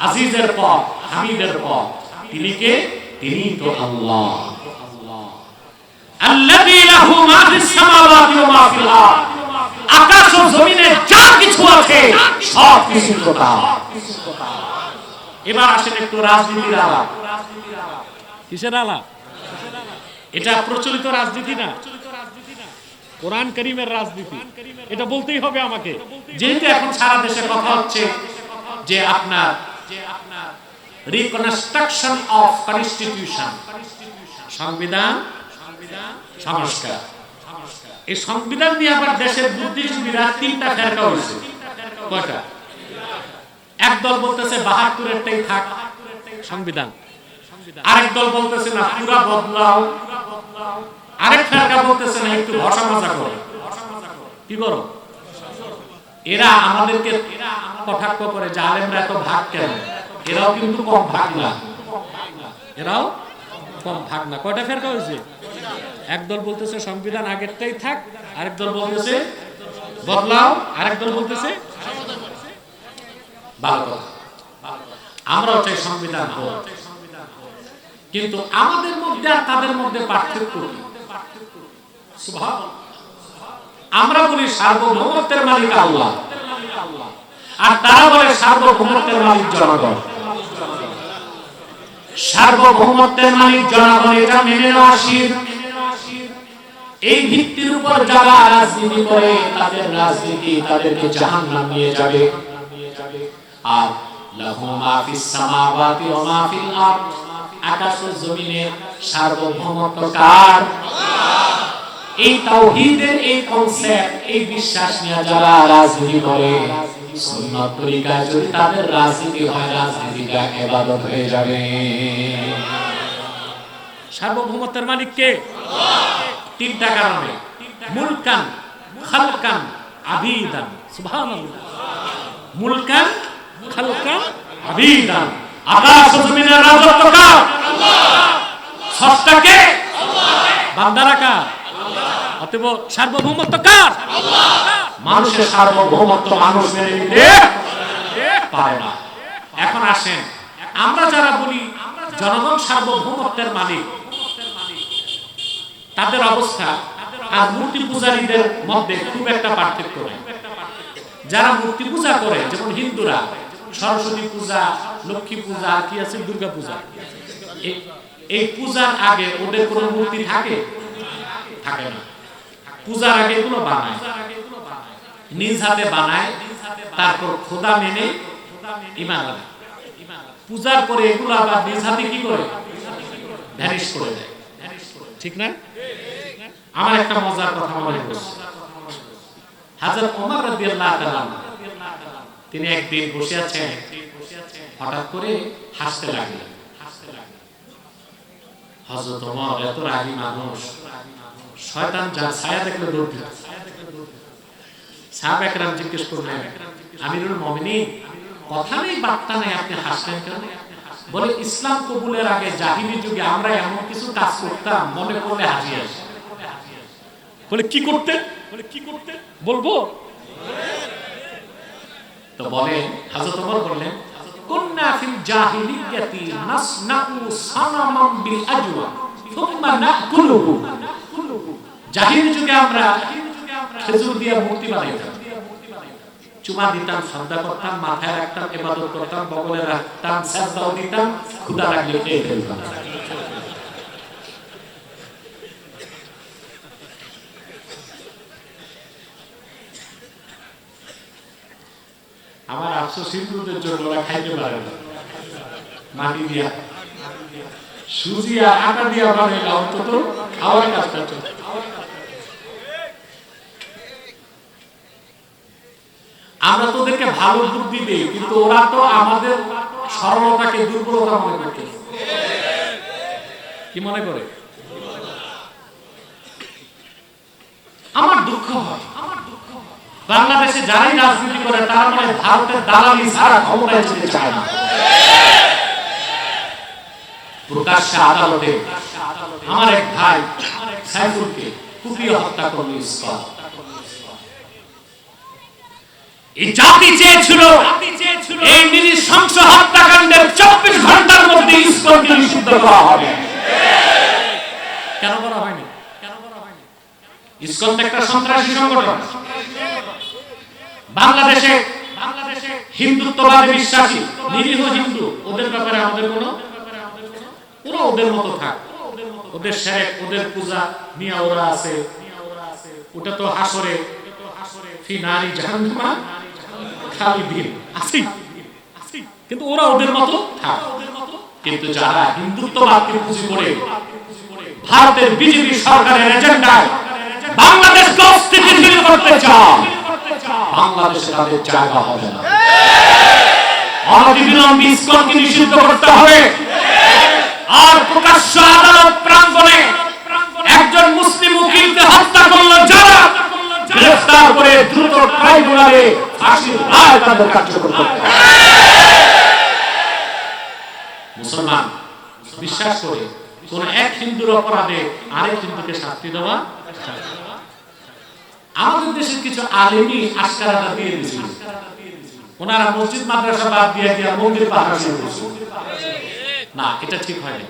আজিজের পথ, হামিদের পথ। তিনি কে? তিনি তো আল্লাহ। আল্লাযী লাহু মা ফিস সামাওয়াতি ওয়া মা ফিল আরদ, আকাশ ও জমিনে যা কিছু আছে সব কিছু তার। এবার আসেন একটু রাজনীতির আলাপ। কিসের আলাপ? এটা প্রচলিত রাজনীতি না, কোরআন কারীমের রাজনীতি। এটা বলতেই হবে আমাকে, যেহেতু এখন সারা দেশে কথা হচ্ছে যে আপনার রিকনস্ট্রাকশন অফ কনস্টিটিউশন, সংবিধান সংস্কার। এই সংবিধান নিয়ে আবার দেশের বুদ্ধিজীবীরা তিনটা ফেরকা হয়েছে। কয়টা? একদল বলতেছে ৭২-এরটাই থাক সংবিধান। আরেক দল বলতেছে না পুরা বদলাও, আরেক ফেরকা বলতেছে না একটু ঘষা মাজা করো। কি করো? এরা আমাদেরকে কটাক্ষ করে যে আলেমরা এত ভাগ কেন? এরাও কিন্তু কম ভাগ না, এরাও কম ভাগ না। কয়টা ফেরকা হয়েছে? একদল বলতেছে সংবিধান আগেরটাই থাক, আরেক দল বলতেছে বদলাও, আরেক দল বলতেছে ভালো কথা। আমরাও চাই সংবিধান হোক, কিন্তু আমাদের মধ্যে আর তাদের মধ্যে পার্থক্য কি? সুবহানাল্লাহ। আমরা বলি সার্বভৌমত্বের মালিক আল্লাহ, আর তারা বলে সার্বভৌমত্বের মালিক জনগণ। সার্বভৌমত্বের মালিক জনগণ, এটা মেনে নেওয়া শিরক। এই ভিত্তির উপর যারা রাজনীতি করে তাদের রাজনীতি তাদেরকে জাহান্নাম নিয়ে যাবে। আর লাহু মা ফিস সামাওয়াতি ওয়া মা ফিল আরদ, আকাশ ও জমিনের সার্বভৌমত্ব কার? এই তাওহীদের এই কনসেপ্ট, এই বিশ্বাস নিয়ে যারা রাজনীতি করে, সুন্নাত তরিকায় যদি তাদের রাজনীতি হয়, রাজনীতিটা ইবাদত হয়ে যাবে। সার্বভৌমত্বের মালিক কে? তিনটা কারণে: মুলকান, খালকান, আবিদান। সুবহানাল্লাহ। মুলকান, খালকান, আবিদান। আকাশ ও জমিনের রাজত্ব কার? আল্লাহ। স্রষ্টা কে? আল্লাহ। বান্দারা কার? অতএব সার্বভৌমত্ব কার? আল্লাহ। মানুষের সার্বভৌমত্ব মানুষ মেনে নিতে পারে না। এখন আসেন, আমরা যারা বলি জনগণ সার্বভৌমত্বের মালিক, তাদের অবস্থা আর মূর্তি পূজারীদের মধ্যে খুব একটা পার্থক্য নেই। যারা মূর্তি পূজা করে, যেমন হিন্দুরা সরস্বতী পূজা, লক্ষ্মী পূজা, আর কি আছে দুর্গা পূজা, এই পূজার আগে ওদের কোনো মূর্তি থাকে? থাকে না। পূজার আগে এগুলো বানায়, নিজ হাতে বানায়, তারপর খোদা মেনে ঈমান আনে। পূজার পরে এগুলো আবার নিজ হাতে কি করে? ভ্যানিশ করে দেয়। ঠিক না? আমার একটা মজার কথা মনে পড়ছে। হযরত ওমর রাদিয়াল্লাহু তাআলা তিনি একদিন বসে আছেন, হঠাৎ করে হাসতে লাগলেন। হযরত ওমর এত রাগী মানুষ, শয়তান যার ছায়া দেখলে দৌড় দিত। সাহাবা একরাম জিজ্ঞেস করলেন, আমিরুল মুমিনিন, কথা নেই বার্তা নেই, আপনি হাসলেন কেন? বলে, ইসলাম কবুলের আগে জাহিলি যুগে আমরা এমন কিছু কাজ করতাম, মনে পড়লে হাসি আসে। বলে কি করতে? বলবো? তো বলে, হযরত ওমর বললেন, কুননা ফিল জাহিলিয়াতি নাসনাউ সানামান বিল আজওয়া থুম্মা নাকুলুহু। জাহিলি যুগে আমরা খেজুর দিয়ে মূর্তি বানাইতাম, চুমা দিতাম, শ্রদ্ধা করতাম, মাথায় রাখতাম, ইবাদত করতাম, বগলে রাখতাম, সাজদাও দিতাম, ক্ষুধা লাগলে খেয়ে ফেলতাম। আমার আফসোস হিন্দুদের জন্য ওরা খাইতে পারে না। মাটি দিয়া, সুজি আর আটা দিয়া বানাইলে অন্তত খাওয়ার কাজটা চলে। আমরা তো ওদেরকে ভালো বুদ্ধি দিই, কিন্তু ওরা তো আমাদের সরলতাকে দুর্বলতা মনে করতে। কি মনে করে? আমার দুঃখ হয় বাংলাদেশে যারাই রাজনীতি করে তারা মানে ভারতের দালালি ছাড়া ক্ষমতায় যেতে চায় না। প্রকাশ্যে আদালতে আমার এক ভাই সাইফুলকে কুপিয়ে হত্যা করল ইসকন। এই জাতি চেয়েছিল এই নৃশংস হত্যাকাণ্ডের 24 ঘন্টার মধ্যে ইসকনকে নিষিদ্ধ করা হবে। কেন করা হয়নি? ইসকন একটা সন্ত্রাসী সংগঠন। বাংলাদেশে হিন্দুত্ববাদে বিশ্বাসী নিরীহ হিন্দু, ওদের ব্যাপারে আমাদের কোনো পুরো ওদের মতো থাক, ওদের শেরেক ওদের পূজা নিয়ে ওরা আছে, ওটা তো হাসরে ফি নারি জাহান্নামা খালিদিন আছে, কিন্তু ওরা ওদের মতো থাক। কিন্তু যারা হিন্দুত্ববাদকে পুঁজি করে ভারতের বিজেপি সরকারের এজেন্ডায় বাংলাদেশকে অস্থিতিশীল করতে চায়, বাংলাদেশে তাদের জায়গা হবে না। অনতিবিলম্বে ইসকনকে নিষিদ্ধ করতে হবে। আর প্রকাশ্য আদালত প্রাঙ্গণে একজন মুসলিম উকিলকে হত্যা করল যারা, গ্রেফতার করে দ্রুত ট্রাইব্যুনালে ফাঁসির রায় তাদের কার্যকর করতে হবে। মুসলমান বিশ্বাস করে কোন এক হিন্দুর অপরাধে আরেক হিন্দুকে শাস্তি দেওয়া। আমাদের দেশের কিছু আলেমী আশকারাটা দিয়ে দিয়েছিল, ওনারা মসজিদ মাদ্রাসা বাদ দিয়ে মন্দির পাহারা শুরু করেছে। না, এটা ঠিক হয়নি।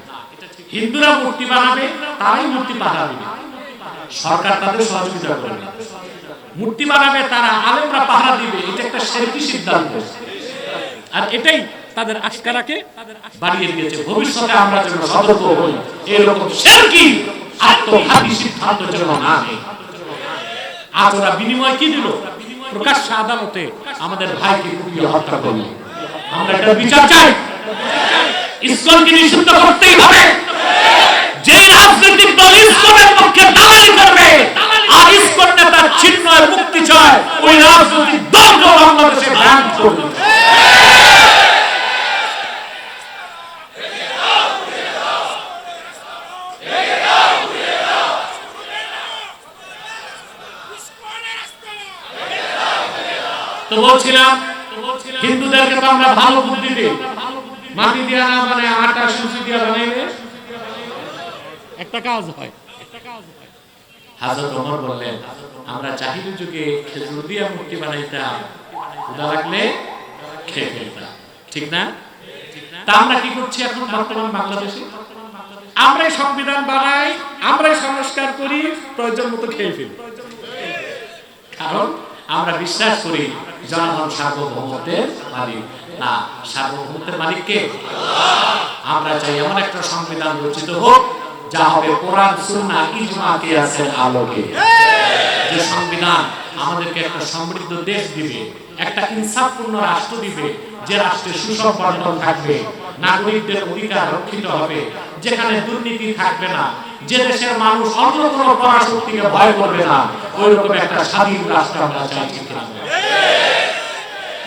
হিন্দুরা মূর্তি বানাবে, তারাই মূর্তি পাহারা দিবে, সরকার তাদের সহযোগিতা করবে। মূর্তি বানাবে তারা, আলেমরা পাহারা দিবে, এটা একটা শিরকি সিদ্ধান্ত। আর এটাই তাদের আশকারাকে বাড়িয়ে দিয়েছে। ভবিষ্যতে আমরা যেন সতর্ক হই, এরকম শিরকি আত্মঘাতী সিদ্ধান্ত যেন না নেই। আজ ওরা বিনিময় কি দিল? প্রকাশ্য আদালতে আমাদের ভাইকে কুপিয়ে হত্যা করল। আমরা এটা বিচার চাই। ইসকনকে নিষিদ্ধ করতেই হবে। যে রাজনৈতিক দল ইসকনের পক্ষে দালালি করবে আর ইসকন নেতার চিহ্নের মুক্তি চায়, ওই রাজনৈতিক দলকে বাংলাদেশে ব্যান করবে। তো বলছিলাম হিন্দুদেরকে তো আমরা ভালো বুদ্ধি দিই, মাটি দিয়া না মানে আটা সুজি দিয়া বানাইলে একটা কাজ হয়। হযরত ওমর বললেন, আমরা জাহিলি যুগে খেজুর দিয়া মূর্তি বানাইতাম, ক্ষুধা লাগলে খেয়ে ফেলতাম, ঠিক না? তা আমরা কি করছি এখন বর্তমান বাংলাদেশে? আমরাই সংবিধান বানাই, আমরাই সংস্কার করি, প্রয়োজন মতো খেয়ে ফেলি। কারণ আমরা বিশ্বাস করি জনগণ সার্বভৌমত্বের মালিক। না, সার্বভৌমত্বের মালিক কে? আমরা চাই এমন একটা সংবিধান রচিত হোক যা হবে কোরআন সুন্নাহ ইজমা কিয়াসের আলোকে। যে সংবিধান আমাদেরকে একটা সমৃদ্ধ দেশ দিবে, একটা ইনসাফপূর্ণ রাষ্ট্র দিবে, যে রাষ্ট্রে সুষম বন্টন থাকবে, নাগরিকদের অধিকার রক্ষিত হবে, যেখানে দুর্নীতি থাকবে না, যে দেশের মানুষ অন্য কোনো পরাশক্তিকে ভয় করবে না, ওই রকম একটা স্বাধীন রাষ্ট্র আমরা চাইছি।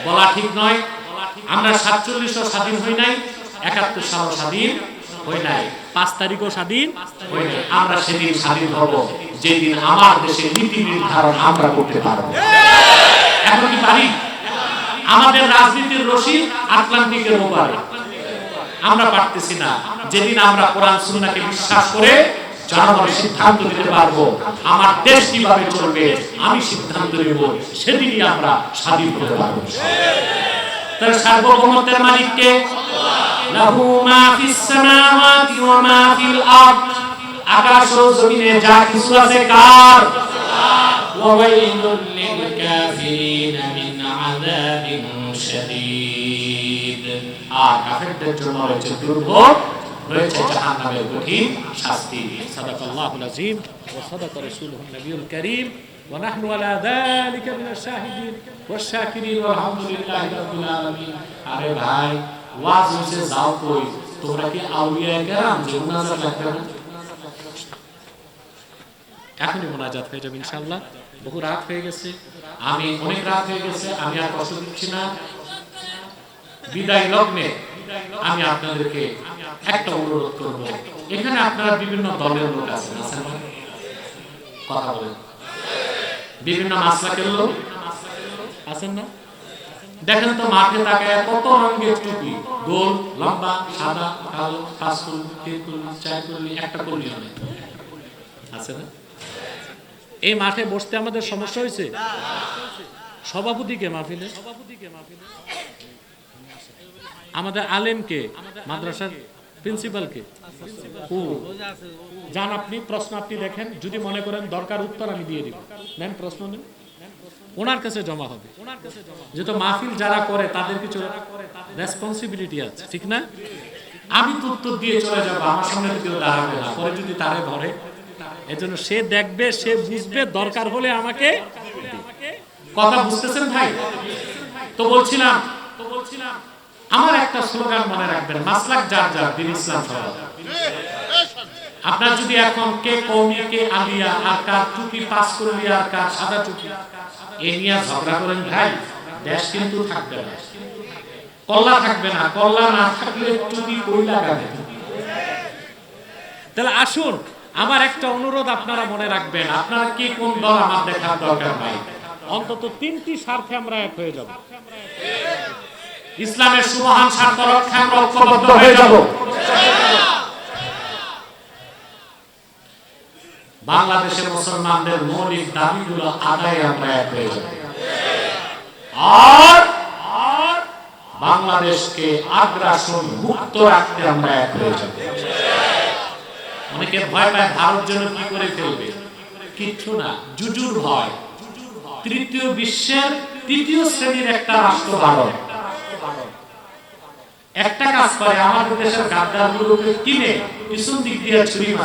বলা ঠিক নয় আমরা 47 স্বাধীন হই নাই, 71 সাল স্বাধীন হই নাই, 5 তারিখও স্বাধীন হই নাই। আমরা সেদিন স্বাধীন হব যেদিন আমার দেশে নীতি নির্ধারণ আমরা করতে পারব। এখন কি পারি? আমাদের রাজনীতির রশি আটলান্টিকের ওপারে, আমরা পারতেছি না। যেদিন আমরা কোরআন সুন্নাহকে বিশ্বাস করে জনগণের সিদ্ধান্ত নিতে পারবো আমার দেশ কিভাবে চলবে, আমি সিদ্ধান্ত নেব, সেদিনই আমরা স্বাধীন হতে পারবো। তার সার্বভৌমত্বের মালিক কে? লাহু মা ফিস সামাওয়াতি ওয়া মা ফিল আরদ, আকাশ ও জমিনে যা কিছু আছে কার? ওয়া ওয়াইলুল লিল কাফিরিন মিন আযাবিন শাদীদ, আর কাফেরদের জন্য রয়েছে দুর্ভোগ, রয়েছে জাহান্নামের কঠিন শাস্তি। সাদাকাল্লাহুল আযীম ওয়া সাদাকা রাসূলুহুন নবিয়ুল কারীম ওয়া নাহনু আলা যালিকা মিনাশ শাহিদিন ওয়াশ শাকিরিন ওয়া আলহামদুলিল্লাহি রাব্বিল আলামিন। আরে ভাই, ওয়াজ হইছে যাও কই, তোমরা কি আউলিয়া কেরাম যে মুনাজাত লাগবে না? এখনই মুনাজাত হয়ে যাবে ইনশাআল্লাহ। বহু রাত হয়ে গেছে, আমি অনেক রাত হয়ে গেছে, আমি আর কষ্ট দিচ্ছি না। বিদায় লগ্নে আমি আপনাদেরকে একটা অনুরোধ করব, এখানে আপনারা বিভিন্ন দলের লোক আছেন, কথা বলেন। বিভিন্ন মাসলাকের লোক আছেন না? দেখেন তো মাঠে তাকায় কত রঙের টুপি, গোল, লম্বা, সাদা, কালো, পাঁচকুল, তিনকুল, চারকুল, একটা কলিও নেই, আছে না? এই মাঠে বসতে আমাদের সমস্যা হয়েছে। সভাপতিকে মাহফিলে, আমাদের আলেমকে, মাদ্রাসার প্রিন্সিপালকে যান আপনি, প্রশ্ন আপনি দেখেন, যদি মনে করেন দরকার উত্তর আমি দিয়ে দিব, নেন প্রশ্ন নেন, ওনার কাছে জমা হবে। যেহেতু মাহফিল যারা করে তাদের কিছু রেসপন্সিবিলিটি আছে, ঠিক না? আমি তো উত্তর দিয়ে চলে যাবো, আমার সামনে কেউ দাঁড়াবে না, পরে যদি তারে ধরে, এজন্য সে দেখবে, সে বুঝবে, দরকার হলে আমাকে। কথা বুঝতেছেন ভাই? তো বলছিলাম আমার একটা স্লোগান মনে রাখবেন, মাসলাক যার যার, দিন ইসলাম সবার। আপনার যদি এখন কে কওমি, কে আলিয়া, আর কার টুপি পাস করলি, আর কার সাদা টুপি, এ নিয়ে ঝগড়া করেন ভাই, দেশ কিন্তু থাকবে না, কল্লা থাকবে না। কল্লা না থাকলে টুপি কই লাগাবে? তাহলে আসুন, আমার একটা অনুরোধ আপনারা মনে রাখবেন, আপনারা কে কোন দল আমার দেখার দরকার নাই, অন্তত তিনটি স্বার্থে আমরা এক হয়ে যাব। ইসলামের সুমহান স্বার্থ রক্ষায় আমরা ঐক্যবদ্ধ হয়ে যাব। বাংলাদেশের মুসলমানদের মৌলিক দাবিগুলো আদায়ে আমরা এক হয়ে যাব, আর বাংলাদেশকে আগ্রাসন মুক্ত রাখতে আমরা এক হয়ে যাব। অনেকে ভয় পায় ভারত যেন কি করে ফেলবে, কিচ্ছু না, জুজুর ভয়। তৃতীয় বিশ্বের তৃতীয় শ্রেণীর একটা রাষ্ট্র ভারত একটা কাজ করে, আমাদের দেশের গাদ্দারগুলোকে কিনে পিছন দিক দিয়ে ছুরি মারে।